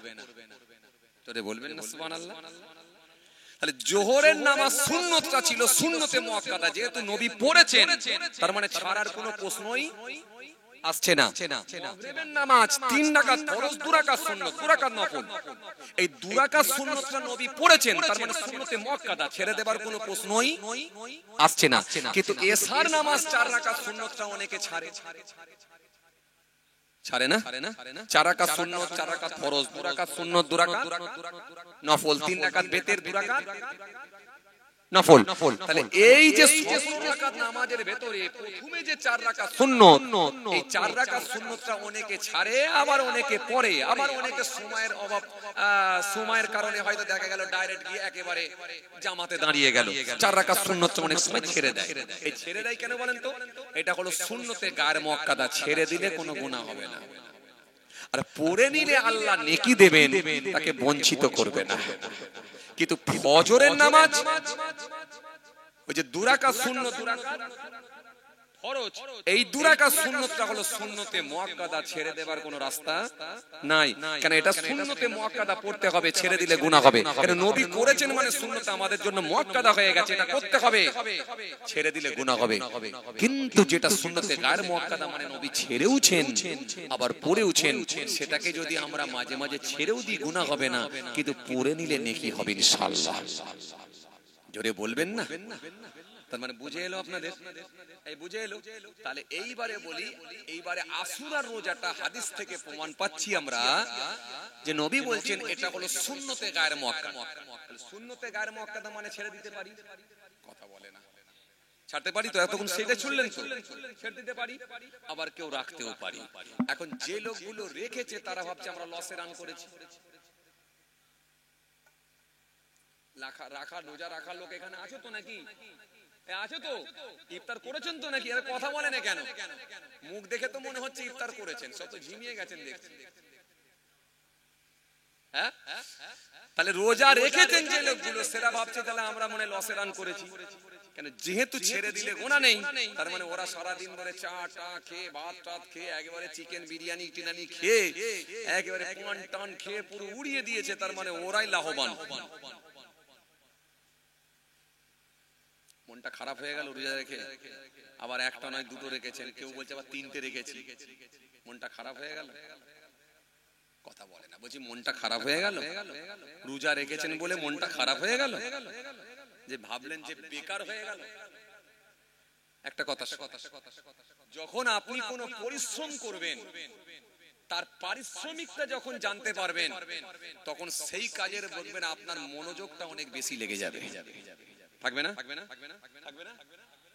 তোরে বলবেন না সুবহানাল্লাহ? তাহলে জোহরের নামাজ সুন্নতটা ছিল সুন্নতে মুআক্কাদা, যেহেতু নবী পড়েছেন তার মানে ছাড়ার কোনো প্রশ্নই আসছে না। মাগরিবের নামাজ 3 রাকাত ফরজ, 2 রাকাত সুন্নাত, 2 রাকাত নফল। এই 2 রাকাত সুন্নাতটা নবী পড়েছেন, তার মানে সুন্নতে মুআক্কাদা, ছেড়ে দেবার কোনো প্রশ্নই আসছে না। কিন্তু এশার নামাজ 4 রাকাত সুন্নাতটা অনেকে ছাড়ে না? 4 রাকাত সুন্নাত, 4 রাকাত ফরজ, 2 রাকাত সুন্নাত, 2 রাকাত নফল, 3 রাকাত বেতের, 2 রাকাত নফল। তাহলে এই যে 17 রাকাত নামাজের ভেতরে প্রথমে যে 4 রাকাত সুন্নাত, এই 4 রাকাত সুন্নাতটা অনেকে ছাড়ে, আবার অনেকে পড়ে, আবার অনেকে সময়ের অভাব, সময়ের কারণে হয়তো দেখা গেল ডাইরেক্ট গিয়ে একেবারে জামাতে দাঁড়িয়ে গেল, 4 রাকাত সুন্নাতটা অনেক সময় ছেড়ে দেয়। এই ছেড়ে দেয় কেন বলেন তো? এটা হলো সুন্নতে গায়ের মুআক্কাদা, ছেড়ে দিলে কোনো গুনাহ হবে না, আর পড়ে নিলে আল্লাহ নেকি দেবেন, তাকে বঞ্চিত করবে না। কিন্তু ফজরের নামাজ ওই যে 2 রাকাত সুন্নাত, 2 রাকাত ফরজ, এই 2 রাকাত সুন্নাতটা হলো সুন্নতে মুআক্কাদা, ছেড়ে দেবার কোনো রাস্তা নাই। কেন এটা সুন্নতে মুআক্কাদা পড়তে হবে, ছেড়ে দিলে গুনাহ হবে। কেন নবী করেছেন মানে সুন্নত আমাদের জন্য মুআক্কাদা হয়ে গেছে, এটা করতে হবে, ছেড়ে দিলে গুনাহ হবে। কিন্তু যেটা সুন্নতে গায়ের মুআক্কাদা মানে নবী ছেড়েওছেন আবার পড়েওছেন, সেটাকে যদি আমরা মাঝে মাঝে ছেড়েও দিই গুনাহ হবে না, কিন্তু পড়ে নিলে নেকি হবে ইনশাআল্লাহ। জোরে বলবেন না? তার মানে বুঝে এলো আপনাদের? এই বুঝে এলো? তাহলে এইবারে বলি, এইবারে আশুরার রোজাটা হাদিস থেকে প্রমাণ পাচ্ছি আমরা যে নবী বলছেন এটা হলো সুন্নতে গায়ের মুআক্কাদা। সুন্নতে গায়ের মুআক্কাদা মানে ছেড়ে দিতে পারি, কথা বলে না, ছাড়তে পারি তো, এতক্ষণ সেটা শুনলেন তো, ছেড়ে দিতে পারি, আবার কেউ রাখতেও পারি। এখন যে লোকগুলো রেখেছে তারা ভাবছে আমরা লসে রান করেছি। রাখা রোজা রাখার লোক এখানে আছে তো নাকি? আছে তো? ইফতার করেছেন তো নাকি? আরে কথা বলে না কেন? মুখ দেখে তো মনে হচ্ছে ইফতার করেছেন, সব তো ঝিমিয়ে গেছেন দেখছি। হ্যাঁ, তাহলে রোজা রেখেছেন যে লোকগুলো, সেরা ভাবছে তাহলে আমরা মনে লসে রান করেছি। কেন? যেহেতু ছেড়ে দিলে গোনা নেই, তার মানে ওরা সারা দিন ধরে চা টা খেয়ে, ভাত টাত খেয়ে, একেবারে চিকেন বিরিয়ানি টিনানি খেয়ে, একেবারে পান টান খেয়ে পুরো উড়িয়ে দিয়েছে, তার মানে ওরাই লাভবান। মনটা খারাপ হয়ে গেল রোজা রেখে, আবার একটা নয় দুটো রেখেছেন, কেউ বলছে আবার 3টে রেখেছি, মনটা খারাপ হয়ে গেল, কথা বলে না। বলছি মনটা খারাপ হয়ে গেল, রোজা রেখেছেন বলে মনটা খারাপ হয়ে গেল, যে ভাবলেন যে বেকার হয়ে গেল। একটা কথা, যখন আপনি কোনো পরিশ্রম করবেন, তার পারিশ্রমিকটা যখন জানতে পারবেন, তখন সেই কাজের বলবেন আপনার মনোযোগটা অনেক বেশি লেগে যাবে। থাকবে না?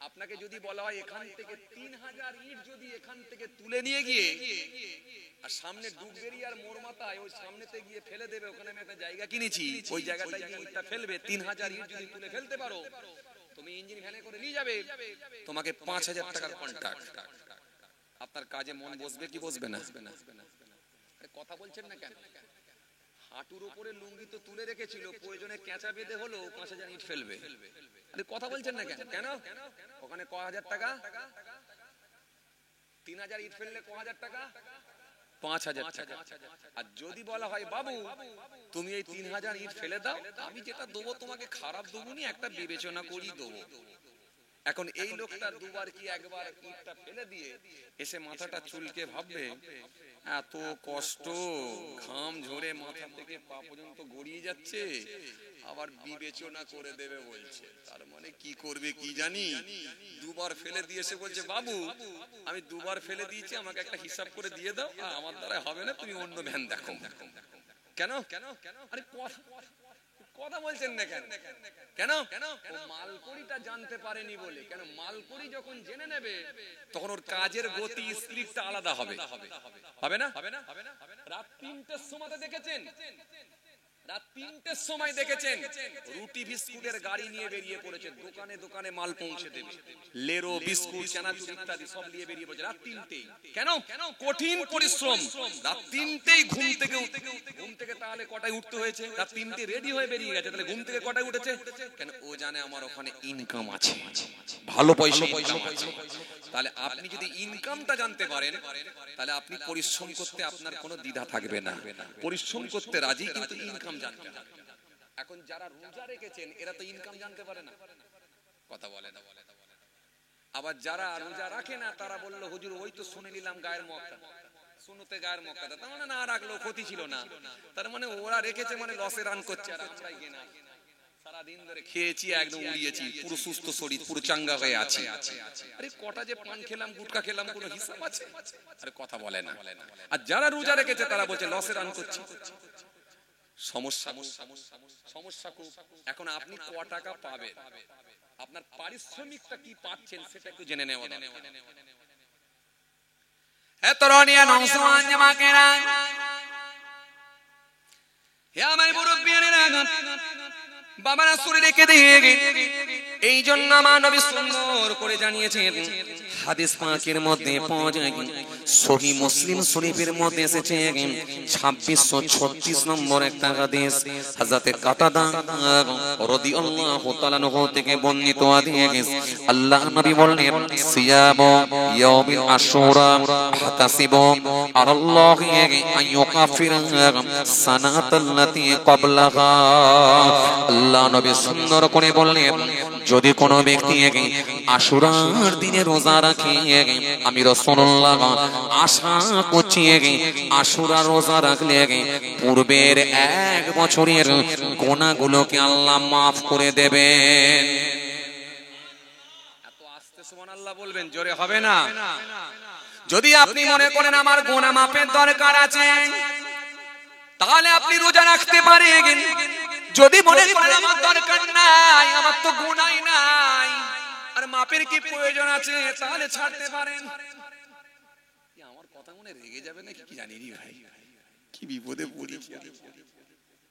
আপনাকে যদি বলা হয় এখান থেকে 3000 ইট যদি এখান থেকে তুলে নিয়ে গিয়ে আর সামনে ডুববেরি আর মোর মাথায় ওই সামনেতে গিয়ে ফেলে দেবে, ওখানে আমি একটা জায়গা কিনেছি, ওই জায়গাটায় গিয়ে ইটটা ফেলবে, 3000 ইট যদি তুলে ফেলতে পারো, তুমি ইঞ্জিন ভ্যানে করে নিয়ে যাবে, তোমাকে 5000 টাকার কন্ট্রাক্ট। আপনার কাজে মন বসবে কি বসবে না? কথা বলছেন না কেন? হাঁটুর উপরে লুঙ্গি তো তুলে রেখেছিল, প্রয়োজনে কেঁচা বেঁধে হলো 5000 ইট ফেলবে। আরে কথা বলছেন না কেন? কেন? ওখানে ক হাজার টাকা? 3000 ইট ফেললে ক হাজার টাকা? 5000 টাকা। আর যদি বলা হয় বাবু তুমি এই 3000 ইট ফেলে দাও, আমি যেটা দেবো তোমাকে খারাপ দেবো নি, একটা বিবেচনা করি দেবো, এখন এই লোকটা দুবার কি একবার ইটটা ফেলে দিয়ে এসে মাথাটা চুলকে ভাববে এত কষ্ট, ঘাম ঝরে মাথা থেকে পা পর্যন্ত গড়িয়ে যাচ্ছে, আবার বিবেচনা করে দেবে বলছে। তার মানে কি করবে কি জানি, দুবার ফেলে দিয়ে এসে বলছে বাবু আমি দুবার ফেলে দিয়েছি, আমাকে একটা হিসাব করে দিয়ে দাও, আমার দ্বারা হবে না, তুমি অন্য ভ্যান দেখো। কেন? আরে কথা বলছেন না কেন? কেন? ও মালকড়িটা জানতে পারেনি বলে। কেন? মালকড়ি যখন জেনে নেবে তখন ওর কাজের গতি স্পিডটা আলাদা হবে। হবে না? রাত 3টের সময় দেখেছেন, রাত 3টের সময় দেখেছেন রুটি বিস্কুটের গাড়ি নিয়ে বেরিয়ে পড়েছে, দোকানে দোকানে মাল পৌঁছে দেবে, লেরো বিস্কুট চানাচুর ইত্যাদি সব নিয়ে বেরিয়ে পড়েছে রাত 3টেই। কেন? কঠিন পরিশ্রম। রাত 3টেই ঘুম থেকে তাহলে কটায় উঠতে হয়েছে? রাত 3টে রেডি হয়ে বেরিয়ে গেছে, তাহলে ঘুম থেকে কটায় উঠেছে? কেন? ও জানে আমার ওখানে ইনকাম আছে, ভালো পয়সা ইনকাম আছে। তাহলে আপনি যদি ইনকামটা জানতে পারেন তাহলে আপনি পরিশ্রম করতে আপনার কোনো দ্বিধা থাকবে না, পরিশ্রম করতে রাজি, কিন্তু ইনকাম জানতে হবে। এখন যারা রোজা রেখেছেন এরা তো ইনকাম জানতে পারে না, কথা বলে না। আবার যারা রোজা রাখে না তারা বললো হুজুর ওই তো শুনে নিলাম গায়ের মক্কা, শুনতে গায়ের মক্কা, তার মানে না রাখলেও ক্ষতি ছিল না, তার মানে ওরা রেখেছে মানে লসে রান করছে, আর আমরাই গেনা সারাদিন ধরে খেয়েছি, একদম উড়িয়েছি, পুরো সুস্থ শরীর, পুরো চাঙ্গা হয়ে আছি। আরে কটা যে পান খেলাম, গুটকা খেলাম, কোনো হিসাব আছে? আরে কথা বলে না। আর যারা রোজা রেখেছে তারা বলছে লসে রান করছে। সমস্যা খুব। এখন আপনি ক টাকা পাবেন, আপনার পারিশ্রমিকটা কি পাচ্ছেন সেটা একটু জেনে নেওয়া দরকার। হে তরুণিয়া নওজওয়ান জামাকেরা, হে আমার মুরব্বিয়ানেরা, বাবারা শুনে রেখে দিয়ে এই জন্য আমার নবী সুন্দর করে জানিয়েছেন, হাদিস পাকের মধ্যে পাওয়া যায়, সহিহ মুসলিম শরীফের মধ্যে এসেছে 2636 নম্বর একটা হাদিস, হযরতে কাতাদা রাদিয়াল্লাহু তাআলা আনহু থেকে বর্ণিত হাদিস। আল্লাহ নবী বলেন, সিয়ামু ইয়াউমিল আশুরা হাতাসিবু আলাল্লাহি আইয়ুকাফিরা সানাতাল্লাতী ক্বাবলাহা। আল্লাহ নবী সুন্দর করে বললেন, যদি কোনো ব্যক্তি আশুরার দিনে রোজা রাখে, আমি রাসূলুল্লাহ আশা করছি আশুরা রোজা রাখলে পূর্বের 1 বছরের গুনাহগুলোকে আল্লাহ মাফ করে দেবেন। এত আস্তে সুবহানাল্লাহ বলবেন, জোরে হবে না? যদি আপনি মনে করেন আমার গুনাহ মাফের দরকার আছে তাহলে আপনি রোজা রাখতে পারেন। যদি মনে করেন আমার দরকার নাই, আমার তো গুনাহ নাই, আর মাপের কি প্রয়োজন আছে, তাহলে ছাড়তে পারেন। আমার কথা মনে রেগে যাবে নাকি কি জানি রে ভাই, কি বিপদে পড়েছি।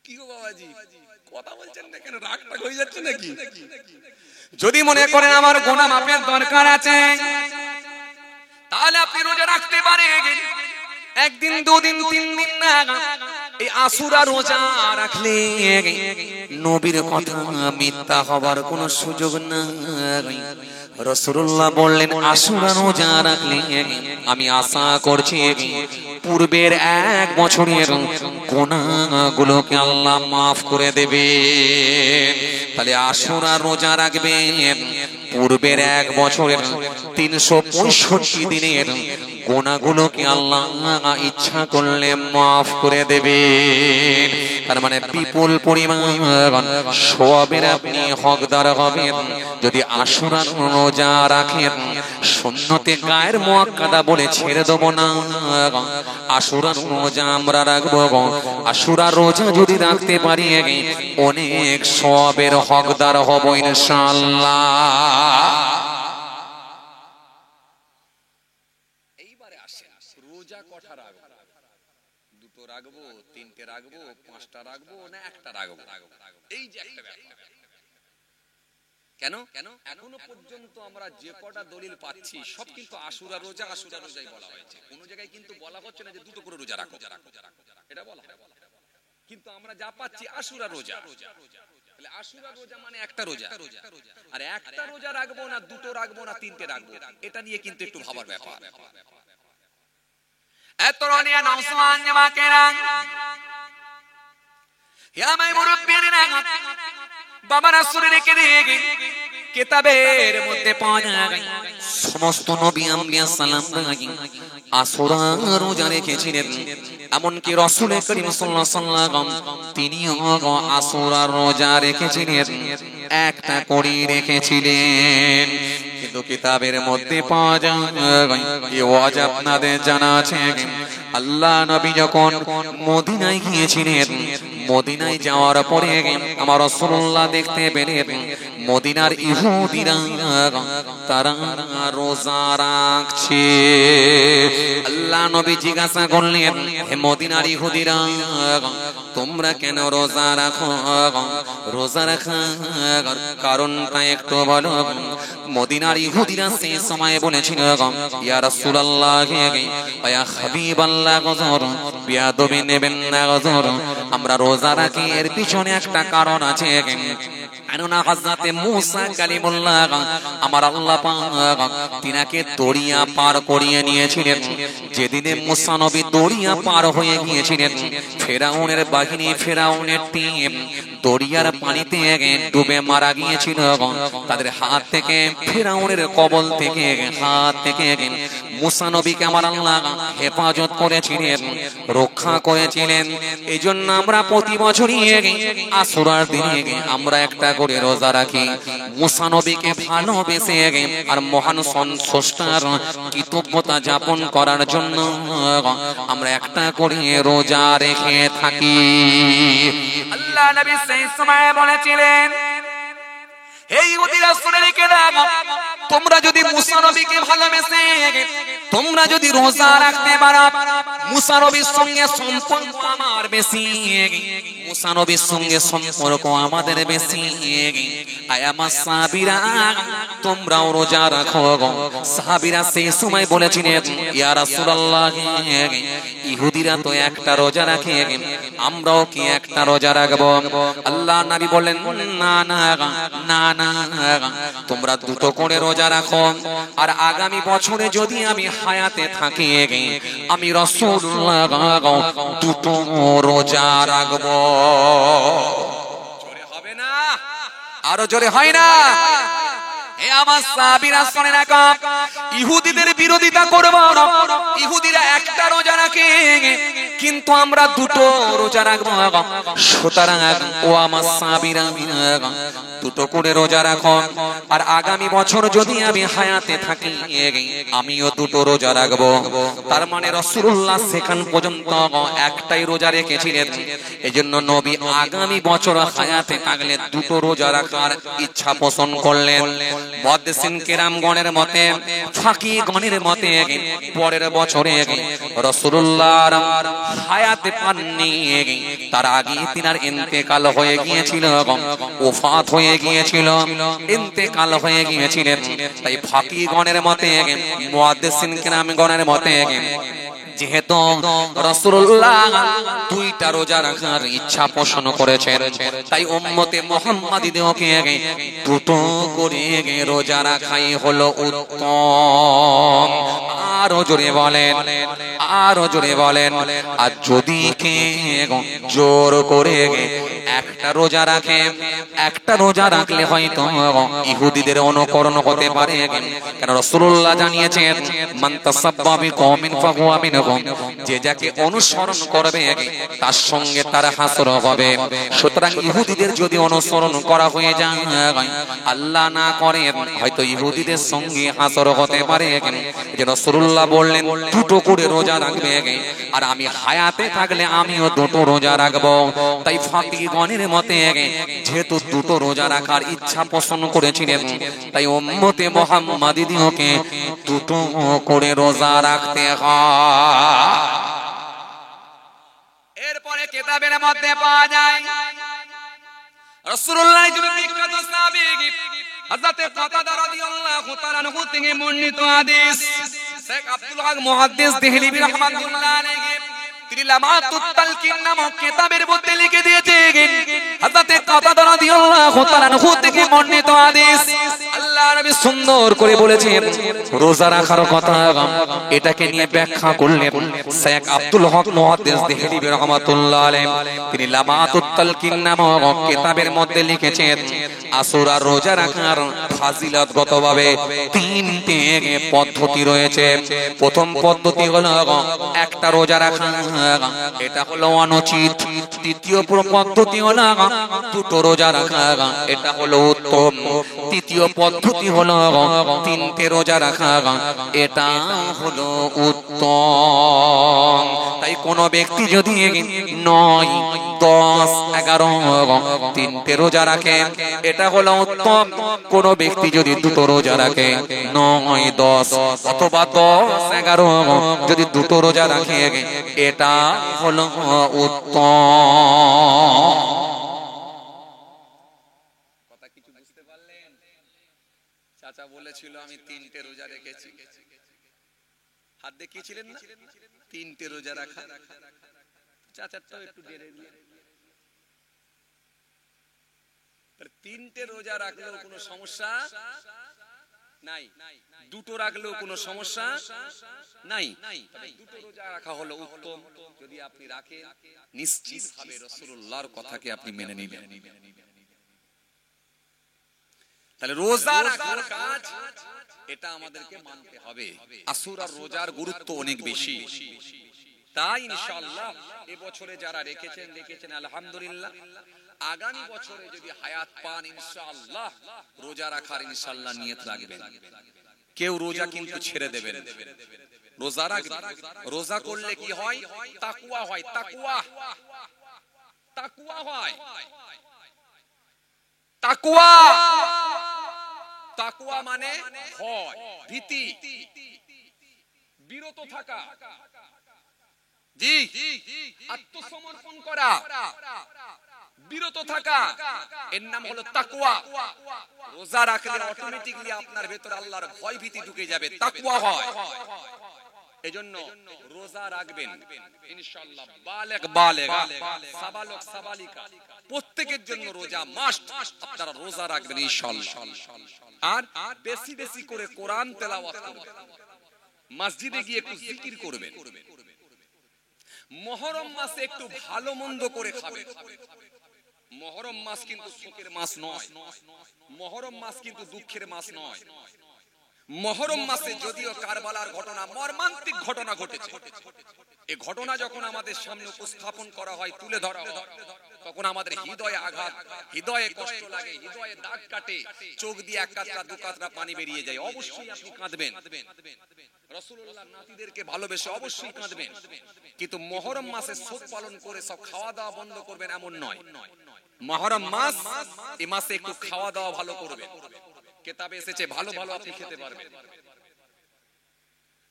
কি গো বাবাজি কথা বলছেন না কেন, রাগ টাগ হয়ে যাচ্ছে নাকি? যদি মনে করেন আমার গুনাহ মাপের দরকার আছে তাহলে আপনি রোজা রাখতে পারেন। 1 দিন 2 দিন 3 দিন না, এই আশুরা রোজা রাখলে নবীর কথা মিথ্যা হবার কোনো সুযোগ নাই। রাসূলুল্লাহ বললেন, আশুরা রোজা রাখলে আমি আশা করছি পূর্বের 1 বছরের গুনাহগুলোকে আল্লাহ মাফ করে দেবে। তাহলে আশুরা রোজা রাখবেন, পূর্বের 1 বছরের 365 দিনের গুনাহগুলোকে আল্লাহ ইচ্ছা করলে মাফ করে দেবে। তার মানে বিপুল পরিমাণ সওয়াবের আপনি হকদার হবেন যদি আশুরা রোজা রাখেন। সুন্নতে গায়ের মুআক্কাদা বলে ছেড়ে দেব না, আশুরা রোজা আমরা রাখবো। আশুরা রোজা যদি রাখতে পারি অনেক সওয়াবের হকদার হব ইনশাআল্লাহ। রোজা কটা রাখবো? 2টো রাখবো, 3টে রাখবো, 5টা রাখবো, না 1টা রাখবো? এই যে একটা ব্যাপার। কেন? এখনো পর্যন্ত আমরা যে কটা দলিল পাচ্ছি সব কিন্তু আশুরা রোজাই বলা হয়েছে। কোন জায়গায় কিন্তু বলা হচ্ছে না যে 2টো করে রোজা রাখো, এটা বলা হয়। কিন্তু আমরা যা পাচ্ছি আশুরা রোজা। তাহলে আশুরা রোজা মানে একটা রোজা, আর একটা রোজা রাখবো না 2টো রাখবো না 3টে রাখবো, এটা নিয়ে কিন্তু একটু ভাবার ব্যাপার। তরুণিয়া নওজওয়ান জামাকেরা, হে আমার মুরব্বিয়ানেরা, বাবারা শুনে রেখে দিয়ে কিতাবের মধ্যে পাওয়া যায় সমস্ত নবী আম্বিয়া সালাম আসরা রোজা রেখেছিলেন। এমনকি রাসূল করিম সাল্লাল্লাহু আলাইহি ওয়াসাল্লাম তিনিও আসরা রোজা রেখেছিলেন, একটা করে রেখেছিলেন। কিন্তু কিতাবের মধ্যে পাওয়া যায় এই ওয়াজ আপনাদের জানা আছে, আল্লাহ নবী যখন মদিনায় গিয়েছিলেন, মদিনায় যাওয়ার পরে আমার রাসূলুল্লাহ দেখতে পেলেন মদিনার ইহুদিরা তারা রোজা রাখছে। আল্লাহ নবী জিজ্ঞাসা করলেন, হে মদিনার ইহুদিরা, তোমরা কেন রোজা রাখো? রোজা রাখার কারণটা একটু বলো। মদিনার ইহুদিরা সেই সময় বলেছিল, ইয়া রাসূলুল্লাহ, ইয়া হাবিবাল্লাহ, গজর বিয়াদবি নেবেন না গজর, আমরা রোজা রাখি এর পিছনে একটা কারণ আছে। কেননা হযরতে মূসা কালিমুল্লাহ আমার আল্লাহ পাক তিনাকে দরিয়া পার করিয়ে নিয়েছিলেন। যেদিনে মূসা নবী দরিয়া পার হয়ে গিয়েছিলেন, ফেরাউনের বাহিনী, ফেরাউনের টিম দরিয়ার পানিতে ডুবে মারা গিয়েছিল। তাদের হাত থেকে, ফেরাউনের কবল থেকে, হাত থেকে মূসা নবীকে আমার আল্লাহ হেফাজত করেছিলেন, রক্ষা করেছিলেন। এই জন্য আমরা প্রতি বছরই আশুরার দিনে আমরা একটা করে রোজা রাখি, মূসা নবীকে ভালোবেসে আর মহান স্রষ্টার কৃতজ্ঞতা যাপন করার জন্য আমরা একটা করে রোজা রেখে থাকি। আল্লাহ নবী সেই সময় বলেছিলেন, হে ইহুদিরা শুনে রেখে দাও, তোমরা যদি মূসা নবীকে ভালোবেসে তোমরা যদি রোজা রাখতে পারো, মূসা নবীর সঙ্গে সম্পর্ক আমার বেশি, মূসা নবীর সঙ্গে সম্পর্ক আমাদের বেশি। আয়ামা সাহাবীরা, তোমরাও রোজা রাখো। সাহাবীরা সেই সময় বলেছিলেন, ইয়া রাসূলুল্লাহ, ইহুদিরা তো একটা রোজা রাখে, আমরাও কি একটা রোজা রাখবো? আল্লাহ নবী বলেন, না না না না, তোমরা দুটো করে রোজা রাখো, আর আগামী বছরে যদি আমি হায়াতে থাকি আমি রাসূলুল্লাহ দুটো রোজা রাখবো। জোরে হবে না? আরো জোরে হয় না? হে আমার সাহাবীরা শুনে রাখো, ইহুদিদের বিরোধিতা করবো না। ইহুদিরা একটা রোজা রাখে, কিন্তু আমরা দুটো রোজা রাখবো। সুতরাং ও আমার সাহাবীরা, দুটো করে রোজা রাখো, আর আগামী বছর যদি আমি হায়াতে থাকি আমিও দুটো রোজা রাখবো। তার মানে রাসূলুল্লাহ সেখান পর্যন্ত একটাই রোজা রেখেছিলেন। এজন্য নবী আগামী বছর হায়াতে থাকলে দুটো রোজা রাখার ইচ্ছা পোষণ করলেন। মুহাদ্দিসিন কেরামগণের মতে, ফাকিহগণের মতে, পরের বছরে রাসূলুল্লাহর হায়াতে পাননি, তার আগে তিনার ইন্তেকাল হয়ে গিয়েছিল, ওফাত হয়ে গিয়েছিল, ইন্তেকাল হয়ে গিয়েছিলেন। তাই ফাকিহগণের মতে, মুহাদ্দিসিন কেরামগণের মতে, যেহেতু রাসূলুল্লাহ দুইটা রোজা রাখার ইচ্ছা পোষণ করেছেন, তাই উম্মতে মুহাম্মাদীদেরকে দুটো করে রোজা রাখাই হলো উত্তম। আরো জোরে বলেন, আরো জোরে বলেন। আর যদি কে জোর করে একটা রোজা রাখে, একটা রোজা রাখলে হয়তো ইহুদিদের অনুকরণ হতে পারে। কারণ রাসূলুল্লাহ জানিয়েছেন, মান তাসাব্বা বিকওমিন ফাহুয়া মিনহুম, যে যাকে অনুসরণ করবে তার সঙ্গে তার হাসর হবে। সুতরাং ইহুদিদের যদি অনুসরণ করা হয়ে যায়, আল্লাহ না করে হয়তো ইহুদিদের সঙ্গে হাসর হতে পারে। যে রাসূলুল্লাহ বললেন দুটো করে রোজা রাখবে, আর আমি হায়াতে থাকলে আমিও দুটো রোজা রাখবো। তাই ফাকিহগণের মতে, যেহেতু দুটো রোজা রাখার ইচ্ছা পোষণ করেছিলেন, তাই উম্মতে মুহাম্মাদীদেরকে দুটো করে রোজা রাখতে হয়। এরপরে কিতাবের মধ্যে পাওয়া যায় রাসূলুল্লাহর যিনি বিখ্যাত সাহাবী হযরত কাতাদা রাদিয়াল্লাহু তাআলা আনহু থেকে বর্ণিত হাদিস, শেখ আব্দুল হক মুহাদ্দিস দেহলিবি রাহমাতুল্লাহ আলাইহি তিনি লামাতুত তালকিন নামক কিতাবের মধ্যে লিখে দিয়েছেন, হযরত কাতাদা রাদিয়াল্লাহু তাআলা আনহু থেকে বর্ণিত হাদিস। আল্লাহ আল্লাহ নবী সুন্দর করে বলেছেন রোজা রাখার কথা। এটাকে নিয়ে ব্যাখ্যা করলেন শেখ আব্দুল হক মুহাদ্দিস দেহলভী রাহমাতুল্লাহ আলাইহি। তিনি লামাতুত তালকিন নামক কিতাবের মধ্যে লিখেছেন আশুরা রোজা রাখার ফাজিলতগতভাবে তিনটি পদ্ধতি রয়েছে। প্রথম পদ্ধতি হলো একটা রোজা রাখা, এটা হলো অনুচিত। দ্বিতীয় পদ্ধতি হলো দুটো রোজা রাখা, এটা হলো উত্তম। তৃতীয় পদ্ধতি হলো তিনটে রোজা রাখা, এটা হলো উত্তম। তাই কোন ব্যক্তি যদি 9, 10, 11 তিনটে রোজা রাখে এটা হলো উত্তম। কোন ব্যক্তি যদি দুটো রোজা রাখে 9, 10 অথবা 10, 11 যদি দুটো রোজা রাখে এটা হলো উত্তম। কথা কিছু বুঝতে পারলেন? চাচা বলেছিল আমি তিনটে রোজা রেখেছি, হাত দেখিয়েছিলেন না? তিনটে রোজা রাখা, চাচারটাও একটু বেড়ে দিয়ে তিনটে রোজা রাখলেও কোনো সমস্যা নাই, দুটো রাখলেও কোনো সমস্যা নাই। দুটো রোজা রাখা হলো উত্তম। যদি আপনি রাখেন নিশ্চিতভাবে রাসূলুল্লাহর কথাকে আপনি মেনে নেবেন। তাহলে রোজা রাখার কাজ এটা আমাদেরকে মানতে হবে। আশুরার রোজার গুরুত্ব অনেক বেশি। তাই ইনশাআল্লাহ এবছরে যারা রেখেছেন আলহামদুলিল্লাহ। আগামী বছরে যদি হায়াত পান ইনশাআল্লাহ রোজা রাখার ইনশাআল্লাহ নিয়ত রাখবেন। কেউ রোজা কিন্তু ছেড়ে দেবেন, রোজা রাখবেন। রোজা করলে কি হয়? তাকওয়া হয়। তাকওয়া হয়। তাকওয়া মানে ভয়, ভীতি, বিরত থাকা, জি, আত্মসমর্পণ করা, বিরত থাকা, এর নাম হলো তাকওয়া। রোজা রাখলে অটোমেটিক্যালি আপনার ভেতরে আল্লাহর ভয় ভীতি ঢুকে যাবে, তাকওয়া হয়। এজন্য রোজা রাখবেন ইনশাআল্লাহ। বালেগা, সাবালক, সাবালিকা প্রত্যেকের জন্য রোজা মাস্ট। আপনারা রোজা রাখবেন ইনশাআল্লাহ। আর বেশি বেশি করে কোরআন তেলাওয়াত করবেন, মসজিদে গিয়ে একটু জিকির করবেন। মুহররম মাসে একটু ভালো মন্দ করে খাবেন। মুহররম মাস কিন্তু সুখের মাস নয়, মুহররম মাস কিন্তু দুঃখের মাস নয়। মুহররম মাসে যদিও কারবালার ঘটনা, মর্মান্তিক ঘটনা ঘটেছে, এই ঘটনা যখন আমাদের সামনে উপস্থাপন করা হয়, তুলে ধরা হয়, তখন আমাদের হৃদয়ে আঘাত, হৃদয়ে কষ্ট লাগে, হৃদয়ে দাগ কাটে, চোখ দিয়ে এক কাতরা দু কাতরা পানি বেরিয়ে যায়। অবশ্যই আপনি কাঁদবেন, রাসূলুল্লাহর নাতিদেরকে ভালোবেসে অবশ্যই কাঁদবেন। কিন্তু মুহররম মাসে শোক পালন করে সব খাওয়া দাওয়া বন্ধ করবেন এমন নয়। মুহররম মাস, এই মাসে একটু খাওয়া দাওয়া ভালো করবেন। কিতাবে এসেছে ভালো ভালো আপনি খেতে পারবেন।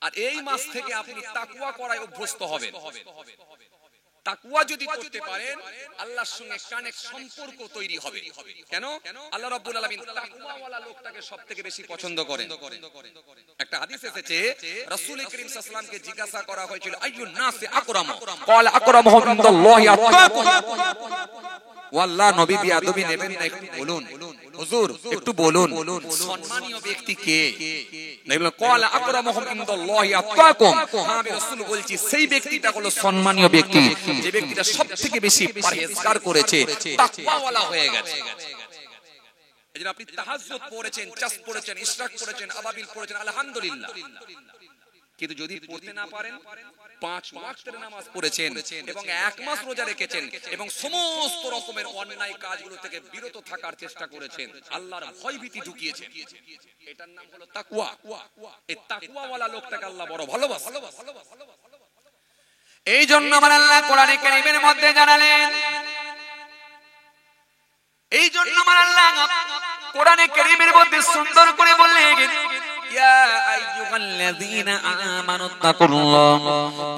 আর এই মাস থেকে আপনি তাকওয়া করায় অভ্যস্ত হবেন। তাকওয়া যদি করতে পারেন আল্লাহর সঙ্গে কানেক্ট, সম্পর্ক তৈরি হবে। কেন? আল্লাহ রাব্বুল আলামিন তাকওয়াওয়ালা লোকটাকে সবথেকে বেশি পছন্দ করেন। একটা হাদিস এসেছে রাসূল করিম সাল্লাল্লাহু আলাইহি ওয়াসাল্লামকে জিজ্ঞাসা করা হয়েছিল আইয়ুন নাসি আকরাম, ক্বালা আকরামুহুম ইনদাল্লাহি আতকাকুম। ওয়াল্লাহ নবী বিয়াদবি নেবেন না, একটু বলুন হুজুর, একটু বলুন সম্মানীয় ব্যক্তি কে? নবী বলেন ক্বালা আকরামুহুম ইনদাল্লাহি আতকাকুম। আমি রাসূল বলছি সেই ব্যক্তিটা হলো সম্মানীয় ব্যক্তি যে ব্যক্তিটা সবথেকে বেশি পরহেজগার করেছে, তাকওয়াওয়ালা হয়ে গেছে। এজন্য আপনি তাহাজ্জুদ পড়েছেন, চাস পড়েছেন, ইশরাক পড়েছেন, আবাবিল পড়েছেন, আলহামদুলিল্লাহ। কিন্তু যদি পড়তে না পারেন, 5 ওয়াক্তের নামাজ পড়েছেন এবং 1 মাস রোজা রেখেছেন এবং সমস্ত রকমের অন্যায় কাজগুলো থেকে বিরত থাকার চেষ্টা করেছেন, আল্লাহর ভয় ভীতি ঢুকিয়েছেন, এটার নাম হলো তাকওয়া। এই তাকওয়াওয়ালা লোকটাকে আল্লাহ বড় ভালোবাসেন। এই জন্য আমার আল্লাহ কোরআনে কারীমের মধ্যে জানালেন, এই জন্য আমার আল্লাহ কোরআনে কারীমের মধ্যে সুন্দর করে বললেন ইয়া আইয়ুহাল্লাযীনা আমানুত্তাকুল্লাহ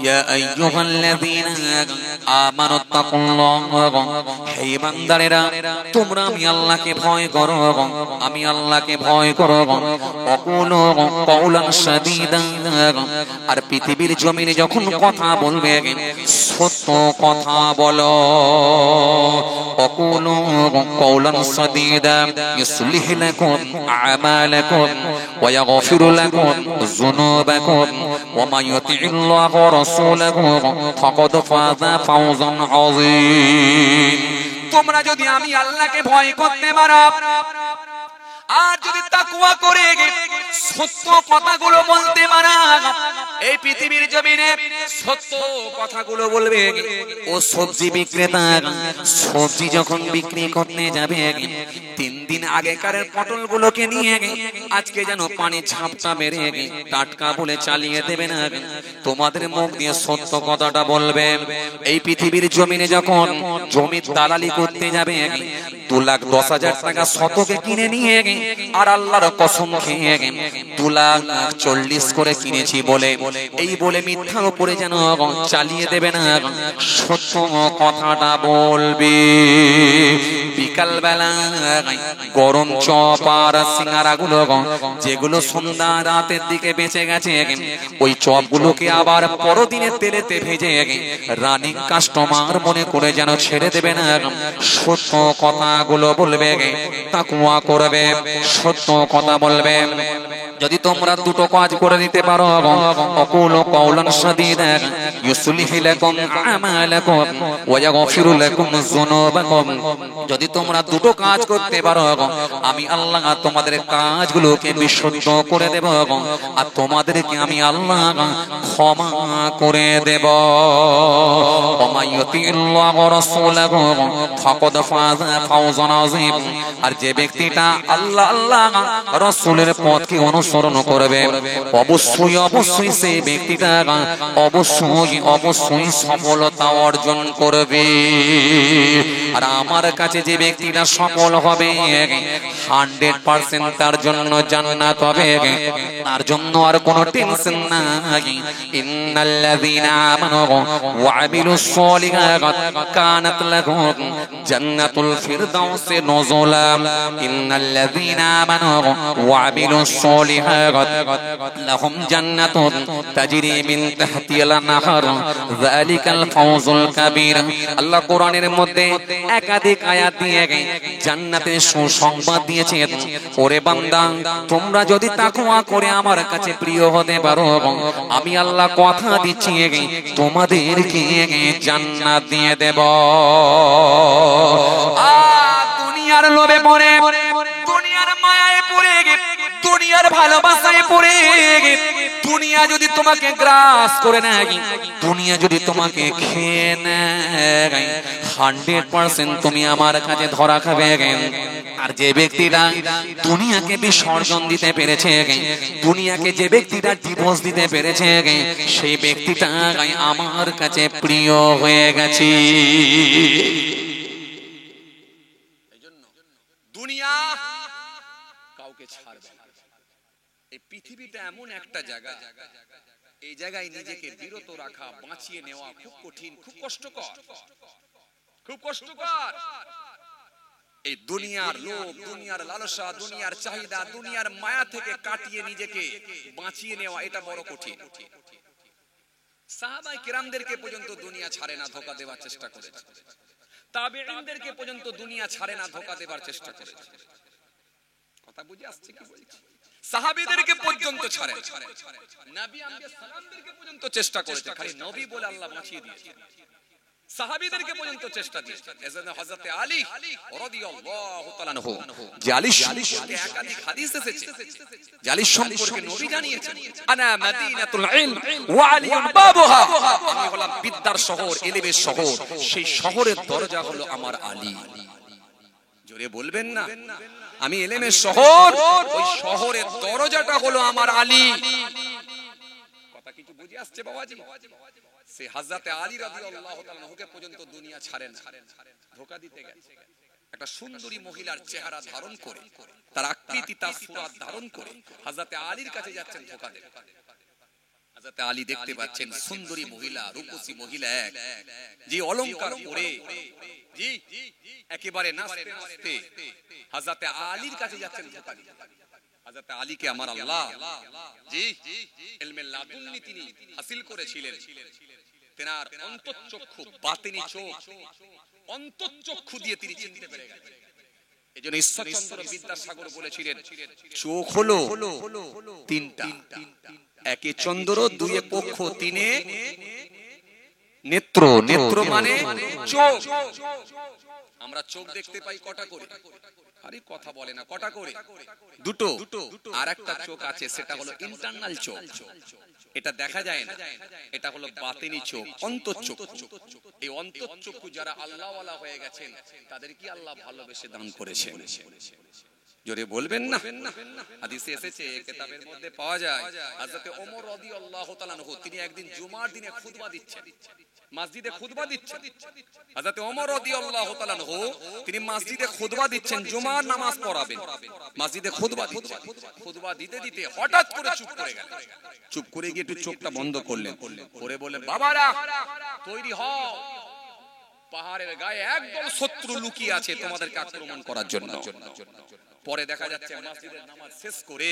ইয়া আইয়ুহাল্লাযীনা আমানুত্তাকুল্লাহ হে ঈমানদারেরা তোমরা আমি আল্লাহকে ভয় করো আমি আল্লাহকে ভয় করো ওয়াকুলু কাওলান সাদীদা আর পৃথিবীর জমিনে যখন কথা বলবে সত্য কথা বলো ওয়াকুলু কাওলান সাদীদা ইসলিহ লাকুম আমালাকুম ওয়া ইয়াগফির লাকুম যুনুবাকুম ওয়া মান ইউতি'ল্লাহ ওয়া রাসূলাহু ফাকাদ ফাযা ফাওজান আযীম তোমরা যদি আমি আল্লাহকে ভয় করতে পারো আর যদি তাকওয়া করে সত্য কথাগুলো বলতে পারো এই পৃথিবীর জমিনে সত্য কথাগুলো বলবে ও সবজি বিক্রেতা সবজি যখন বিক্রি করতে যাবে 3 দিন আগেকার পটলগুলোকে নিয়ে আজকে যেন পানি ঝাপটা মেরে টাটকা বলে চালিয়ে দেবে না তোমাদের মুখ দিয়ে সত্য কথাটা বলবে এই পৃথিবীর জমিনে যখন জমির দালালি করতে যাবে 2,10,000 টাকা শতকে কিনে নিয়ে আর আল্লাহর কসম খেয়ে 2,40,000 করে কিনেছি বলে এই বলে মিথ্যার উপরে যেন চালিয়ে দেবে না সত্য কথাটা বলবে বিকাল বেলা গরম চপ আর সিঙ্গারা গুলো যেগুলো সন্ধ্যা রাতের দিকে বেঁচে গেছে ওই চপগুলোকে আবার পরদিনের তেলেতে ভেজে রানিং কাস্টমার মনে করে যেন ছেড়ে দেবে না সত্য কথাগুলো বলবে তাকওয়া করবে সত্য কথা বলবে যদি তোমরা দুটো কাজ করে দিতে পারো আকুলু কাওলান সাদীদা ইউসলিহ লাকুম আমালাকুম ওয়া ইয়াগফিরু লাকুম যুনুবাকুম যদি তোমরা দুটো কাজ করতে পারো আমি আল্লাহ তোমাদের কাজগুলোকে বিশুদ্ধ করে দেব আর তোমাদেরকে আমি আল্লাহ ক্ষমা করে দেব ওয়া মান ইউতি'ল্লাহ ওয়া রাসূলাহু ফাকাদ ফাযা ফাওজান আযীম আর যে ব্যক্তিটা আল্লাহ আল্লাহ রাসূলের পথকে অনুসরণ করবে অবশ্যই অবশ্যই সেই ব্যক্তিটা অবশ্যই সফলতা অর্জন করবে আর আমার কাছে যে ব্যক্তিটা সফল হবে 100% তার জন্য জান্নাত হবে তার জন্য আর কোনো টেনশন নাই ইন্নাল্লাযীনা আমানু ওয়া আমিলুস সলিহাত কানাত লাহুম জান্নাতুল ফিরদাউসি নুজুলা ইন্নাল্লাযীনা আমানু ওয়া আমিলুস সলিহাত লাহুম জান্নাতুন তাজরি মিন তাহতিহাল নাহর যালিকাল ফাওজুল কাবীর আল্লাহ কোরআনের মধ্যে একাধিক আয়াত দিয়ে জান্নাতের সুসংবাদ দিয়েছেন ওরে বান্দা তোমরা যদি তাকওয়া করে আমার কাছে প্রিয় হতে পারো আমি আল্লাহ কথা দিচ্ছি তোমাদেরকে জান্নাত দিয়ে দেব দুনিয়ার লোভে পড়ে দুনিয়ার মায়ায় পড়ে দুনিয়ার ভালোবাসায় পড়ে দুনিয়া যদি তোমাকে গ্রাস করে নেয় দুনিয়া যদি তোমাকে খেয়ে নেয় 100% তুমি আমার কাছে ধরা খাবে আর যে ব্যক্তিটা দুনিয়াকে বিসর্জন দিতে পেরেছে দুনিয়াকে যে ব্যক্তিটা ডিভোর্স দিতে পেরেছে সেই ব্যক্তিটা আমার কাছে প্রিয় হয়ে গেছে এইজন্য দুনিয়া কাউকে ছাড়বে না এই পৃথিবীটা এমন একটা জায়গা এই জায়গায় নিজেকে বিরত রাখা বাঁচিয়ে নেওয়া খুব কঠিন খুব কষ্টকর এই দুনিয়ার লোভ দুনিয়ার লালসা দুনিয়ার চাহিদা দুনিয়ার মায়া থেকে কাটিয়ে নিজেকে বাঁচিয়ে নেওয়া এটা বড় কঠিন সাহাবায়ে কিরামদেরকে পর্যন্ত দুনিয়া ছাড়ে না ধোঁকা দেওয়ার চেষ্টা করেছে তাবেঈনদেরকে পর্যন্ত দুনিয়া ছাড়ে না ধোঁকা দেওয়ার চেষ্টা করেছে কথা বুঝে আসছে কি বলছি সাহাবীদেরকে পর্যন্ত ছাড়ে নবী আম্বিয়া সালামদেরকে পর্যন্ত চেষ্টা করেছে খালি নবী বলে আল্লাহ বাঁচিয়ে দিয়েছে সাহাবীদেরকে পর্যন্ত চেষ্টা দিয়েছে এজন্য হযরত আলী রাদিয়াল্লাহু তাআলা আনহু যে আলী সম্পর্কে একাধিক হাদিস এসেছে যে আলী সম্পর্কে নবী জানিয়েছেন আনা মাদিনাতুল ইলম ওয়া আলিয়ুন বাবুহা আমি হলাম বিদ্যার শহর ইলমের শহর সেই শহরের দরজা হলো আমার আলী জোরে বলবেন না আমি ইলমের শহর ওই শহরের দরজাটা হলো আমার আলী কথা কি বুঝে আসছে বাবাজি সে হযরত আলী রাদিয়াল্লাহু তাআলা আনহুকে পর্যন্ত দুনিয়া ছাড়েন ধোঁকা দিতে গেছে একটা সুন্দরী মহিলার চেহারা ধারণ করে, তার আকৃতি তার সুরাত ধারণ করে হযরত আলীর কাছে যাচ্ছেন ধোঁকা দেন। হযরত আলী দেখতে পাচ্ছেন সুন্দরী মহিলা, রূপসী মহিলা এক, যে অলংকার পরে জি একেবারে নাচতে নাচতে হযরত আলীর কাছে যাচ্ছেন ধোঁকা দিতে। হযরত আলীকে আমার আল্লাহ জি ইলমে লাদুন্নি তিনি হাসিল করেছিলেন। তেনার অন্তঃচক্ষু, বাতিনি চোখ, অন্তঃচক্ষু দিয়ে তিনি চিনতে পেরে গেছেন। এজন্য ঈশ্বরচন্দ্র বিদ্যাসাগর বলেছিলেন, চোখ হলো তিনটা, একে চন্দ্র, দুয়ে পক্ষ, তিনে নেত্র। নেত্র মানে চোখ। আমরা চোখ দেখতে পাই কটা করে? আরে কথা বলে না, কটা করে? দুটো। আর একটা চোখ আছে, সেটা হলো ইন্টারনাল চোখ, এটা দেখা যায় না, এটা হলো বাতিনি চোখ, অন্তঃচক্ষু। এই অন্তঃচক্ষু যারা আল্লাহ ওয়ালা হয়ে গেছেন তাদের কি আল্লাহ ভালোবেসে দান করেছেন? জোরে বলবেন না। হাদিসে এসেছে, কিতাবের মধ্যে পাওয়া যায়, হযরত ওমর রাদিয়াল্লাহু তাআলা আনহু তিনি একদিন জুমার দিনে খুতবা দিচ্ছেন, মসজিদে খুতবা দিচ্ছেন। হযরত ওমর রাদিয়াল্লাহু তাআলা আনহু তিনি মসজিদে খুতবা দিচ্ছেন, জুমার নামাজ পড়াবেন, মসজিদে খুতবা দিচ্ছেন। খুতবা দিতে দিতে হঠাৎ করে চুপ করে গেলেন। চুপ করে গিয়ে একটু চোখটা বন্ধ করলেন, করে বললেন, বাবারা তৈরি হও, পাহাড়ের গায়ে একদল শত্রু লুকিয়ে আছে তোমাদেরকে আক্রমণ করার জন্য। পরে দেখা যাচ্ছে মসজিদের নামাজ শেষ করে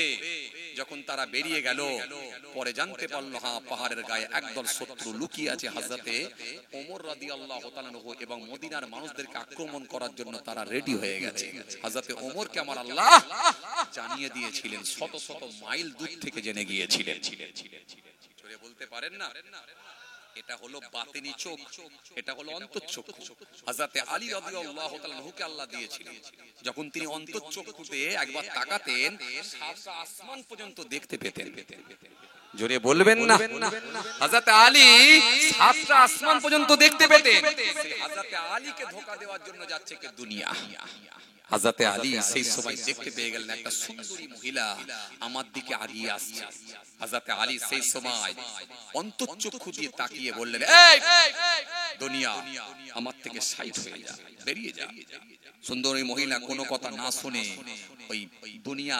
যখন তারা বেরিয়ে গেল, পরে জানতে পারলো হ্যাঁ পাহাড়ের গায়ে একদল শত্রু লুকিয়ে আছে। হযরতে ওমর রাদিয়াল্লাহু তাআলা আনহু এবং মদিনার মানুষদেরকে আক্রমণ করার জন্য তারা রেডি হয়ে গেছে। হযরতে ওমরকে আমার আল্লাহ জানিয়ে দিয়েছিলেন, শত শত মাইল দূর থেকে জেনে গিয়েছিলেন। জোরে বলতে পারেন না? এটা হলো বাতিনি চোখ, এটা হলো অন্তঃচক্ষু। হযরত আলী রাদিয়াল্লাহু তাআলা আনহুকে আল্লাহ দিয়েছিলেন, যখন তিনি অন্তঃচক্ষুতে একবার তাকাতেন সাতটা আসমান পর্যন্ত দেখতে পেতেন। জোরে বলবেন না। হযরত আলী সাতটা আসমান পর্যন্ত দেখতে পেতেন। হযরত আলীকে ধোঁকা দেওয়ার জন্য যাচ্ছে কে দুনিয়া। হযরত আলী সেই সময় দেখতে পেয়ে গেলেন একটা সুন্দরী মহিলা আমার দিকে আগিয়ে আসছে। হযরত আলী সেই সময় অন্তঃচক্ষু দিয়ে তাকিয়ে বললেন, এই দুনিয়া আমার থেকে সাইড হয়ে যা, বেরিয়ে যা। সুন্দরী মহিলা কোনো কথা না শুনে ওই দুনিয়া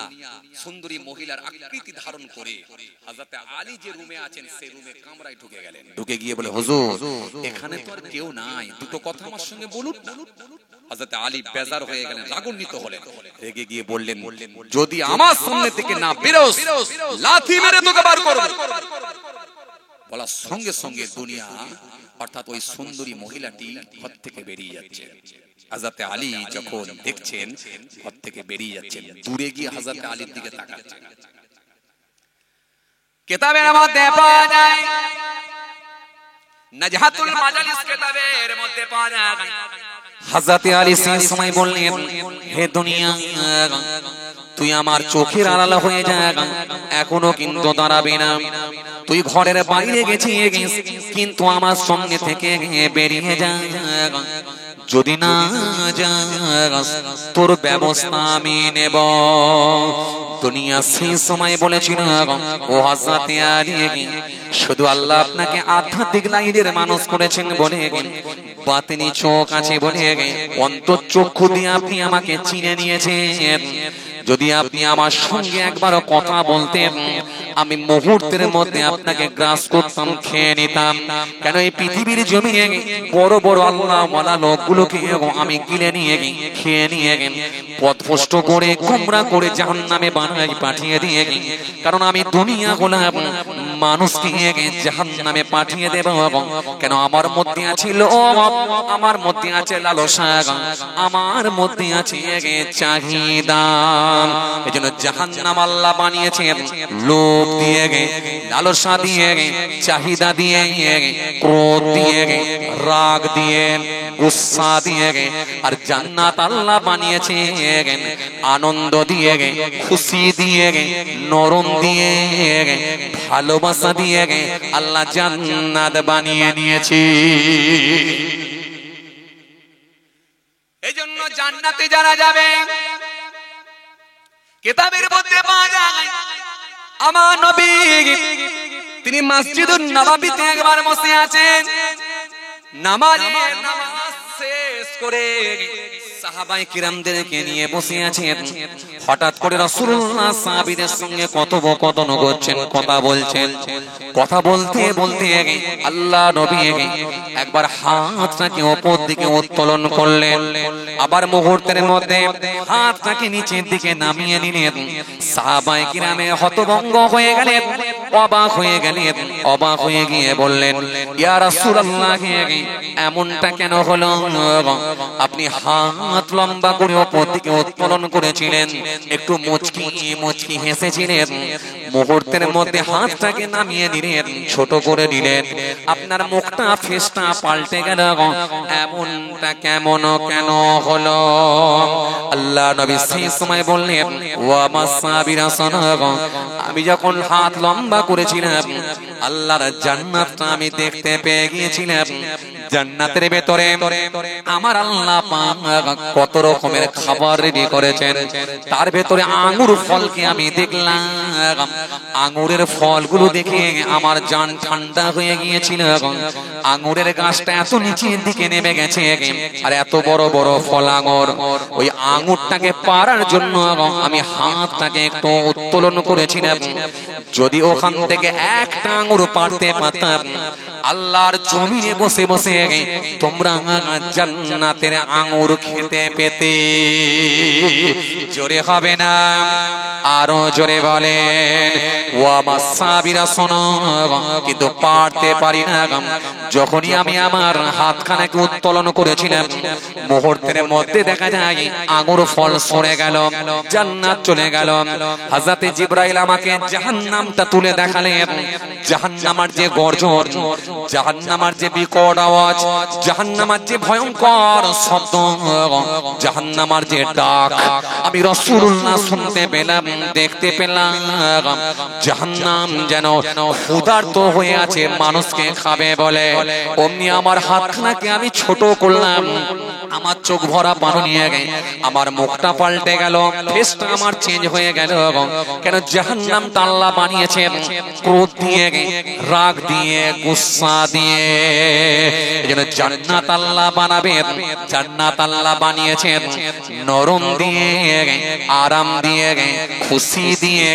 সুন্দরী মহিলার আকৃতি ধারণ করে হযরত আলী যে রুমে আছেন সেই রুমে কামরায় ঢুকে গেলেন। ঢুকে গিয়ে বলে, হুজুর এখানে তো আর কেউ নাই, দুটো কথা আমার সঙ্গে বলুন না। হযরত আলী বেজার হয়ে গেলেন, রাগান্বিত হলেন, রেগে গিয়ে বললেন, যদি আমার সামনে থেকে না বেরোস লাথি মেরে তোকে বার করব। বলার সঙ্গে সঙ্গে দুনিয়া অর্থাৎ ওই সুন্দরী মহিলাটি ঘর থেকে বেরিয়ে যাচ্ছে। হযরত আলী যখন দেখছেন ঘর থেকে বেরিয়ে যাচ্ছেন, দূরে গিয়ে হযরত আলীর দিকে তাকাচ্ছেন। কিতাবের মধ্যে পাওয়া যায়, নাজহাতুল মাজালিস কিতাবের মধ্যে পাওয়া যায়, হযরত আলী সেই সময় বললেন, হে দুনিয়া তুই আমার চোখের আড়াল হয়ে যা, এখনো কিন্তু দাঁড়াবি না। তুই ঘরের বাইরে গেছিস কিন্তু আমার সঙ্গে থেকে বেরিয়ে যা, যদি না যাস তোর ব্যবস্থা আমি নেব। দুনিয়া সেই সময় বলেছিল, ও হযরত আলী শুধু আল্লাহ আপনাকে আধ্যাত্মিক লাইনের মানুষ করেছেন বলে, বাতিনি চোখ আছে বলে, অন্তঃচক্ষু দিয়ে আপনি আমাকে চিনে নিয়েছেন। যদি আপনি আমার সঙ্গে একবার কথা বলতেন আমি মুহূর্তের মধ্যে আপনাকে গ্রাস করতাম, খেয়ে নিতাম। কেন এই পৃথিবীর জমিনে বড় বড় আল্লাহ ওয়ালা লোকগুলোকে আমি গিলে নিয়ে খেয়ে নিয়ে পথভ্রষ্ট করে গোমরা করে জাহান্নামে বানাই পাঠিয়ে দিয়ে, কারণ আমি দুনিয়া গোলাম মানুষকে জাহান্নামে পাঠিয়ে দেব। কেন আমার মধ্যে আছে লোভ, আমার মধ্যে আছে লালসা, আমার মধ্যে আছে চাহিদা। এজন্য জাহান্নাম আল্লাহ বানিয়েছেন লোভ দিয়ে, লালসা দিয়ে, চাহিদা দিয়ে, ক্রোধ দিয়ে, রাগ দিয়ে, গুসা দিয়ে। আর জান্নাত আল্লাহ বানিয়েছেন আনন্দ দিয়ে, খুশি দিয়ে, নরম দিয়ে, ভালোবাসা দিয়ে আল্লাহ জান্নাত বানিয়ে নিয়েছে। এজন্য জান্নাতে যারা যাবে কিতাবের মধ্যে পাওয়া যায়, আমার নবী তিনি মসজিদুন নববীতে একবার বসে আছেন, নামাজ শেষ করে সাহাবায়ে কিরামদেরকে নিয়ে বসে আছেন। হঠাৎ করে রাসূলুল্লাহ সাহাবীদের সঙ্গে কথোপকথন করছেন, কথা বলছেন। কথা বলতে বলতে আল্লাহ নবী একবার হাতটাকে উপর দিকে উত্তোলন করলেন, আবার মুহূর্তের মধ্যে হাতটাকে নিচের দিকে নামিয়ে নিলেন। সাহাবায়ে কিরামে হতভম্ব হয়ে গেলেন, অবাক হয়ে গেলেন। অবাক হয়ে গিয়ে বললেন, ইয়া রাসূলুল্লাহ, এমনটা কেন হলো? আপনি হাত লম্বা করে উপর দিকে উত্তোলন করেছিলেন, একটু মুচকি মুচকি হেসেছিলেন, মুহূর্তের মধ্যে হাতটাকে নামিয়ে দিলেন, ছোট করে দিলেন, আপনার মুখটা ফেসটা পাল্টে গেল, এমনটা কেমন কেন হলো? আল্লাহ নবী সেই সময় বললেন, ওয়া মাসাবিরা সানা, আমি যখন হাত লম্বা করেছিলাম আল্লাহর জান্নাতটা আমি দেখতে পেয়ে গিয়েছিলাম। জান্নাতের ভেতরে আমার আল্লাহ পাক কত রকমের খাবার রেডি করেছেন, তার ভেতরে আঙ্গুর ফলকে আমি দেখলাম। আঙ্গুরের ফলগুলো দেখে আমার জান ঠান্ডা হয়ে গিয়েছিল। আঙ্গুরের গাছটা এত নিচের দিকে নেমে গেছে, আর এত বড় বড় ফল আঙ্গুর, ওই আঙ্গুরটাকে পারার জন্য আমি হাতটাকে একটু উত্তোলন করেছিলাম। যদি ওখান থেকে একটা আঙ্গুর পারতে পারতাম, আল্লাহর জমিনে বসে বসে তোমরা জান্নাতের আঙ্গুর খেতে পেতে। জোরে হবে না? আরো জোরে বলেন, ওয়া মাসাবিরা শোনো, কিন্তু পারতে পারি না। যখনই আমি আমার হাতখানাকে উত্তোলন করেছিলাম, মুহূর্তের মধ্যে দেখা যায় আঙ্গুর ফল সরে গেল, জান্নাত চলে গেল। হযরতে জিবরাইল আমাকে জাহান্নামটা তুলে দেখালেন। জাহান্নামের যে গর্জন, জাহান্নামের যে বিকট আওয়াজ, জাহান্নামের যে ভয়ঙ্কর শব্দ, জাহান্নামের যে ডাক আমি রাসূলুল্লাহ শুনতে পেলাম, দেখতে পেলাম। জাহান্নাম যেন ক্ষুধার্ত হয়ে আছে, মানুষকে খাবে বলে। অমনি আমার হাতখানাকে আমি ছোট করলাম, আমার চোখ ভরা পানি নিয়ে আমার মুখটা পাল্টে গেল, ফেসটা আমার চেঞ্জ হয়ে গেল। কেন? জাহান্নামটা আল্লাহ বানিয়েছেন ক্রোধ দিয়ে, রাগ দিয়ে, গুসা দিয়ে। এজন্য জান্নাত আল্লাহ বানাবেন, জান্নাত আল্লাহ বানিয়েছেন নরম দিয়ে, আরাম দিয়ে, খুশি দিয়ে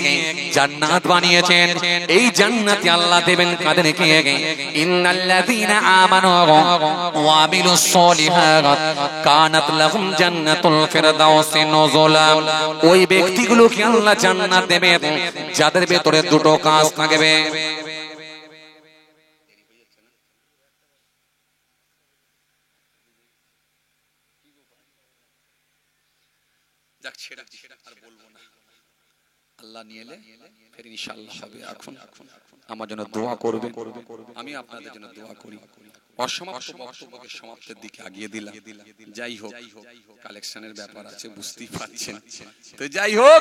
জান্নাত বানিয়েছেন। এই জান্নাতে আল্লাহ দেবেন কাদেরকে? ইন্নাল্লাযীনা আমানু ওয়া আমিলুস সলিহাত কানাত লাহুম জান্নাতুল ফিরদাউসি নুজুলা। ওই ব্যক্তিগুলোকে আল্লাহ জান্নাত দেবেন যাদের ভেতরে দুটো কাজ থাকবে। যাক, ছেড়ে আর বলবো না। আল্লাহ নিয়ে এলে ফের ইনশাআল্লাহ হবে। এখন আমার জন্য দোয়া করবে, আমি আপনাদের জন্য দোয়া করি। অসমাপ্ত বক্তব্যকে সমাপ্তের দিকে আগিয়ে দিলাম। যাই হোক, কালেকশনের ব্যাপার আছে, বুঝতেই পারছেন। তো যাই হোক,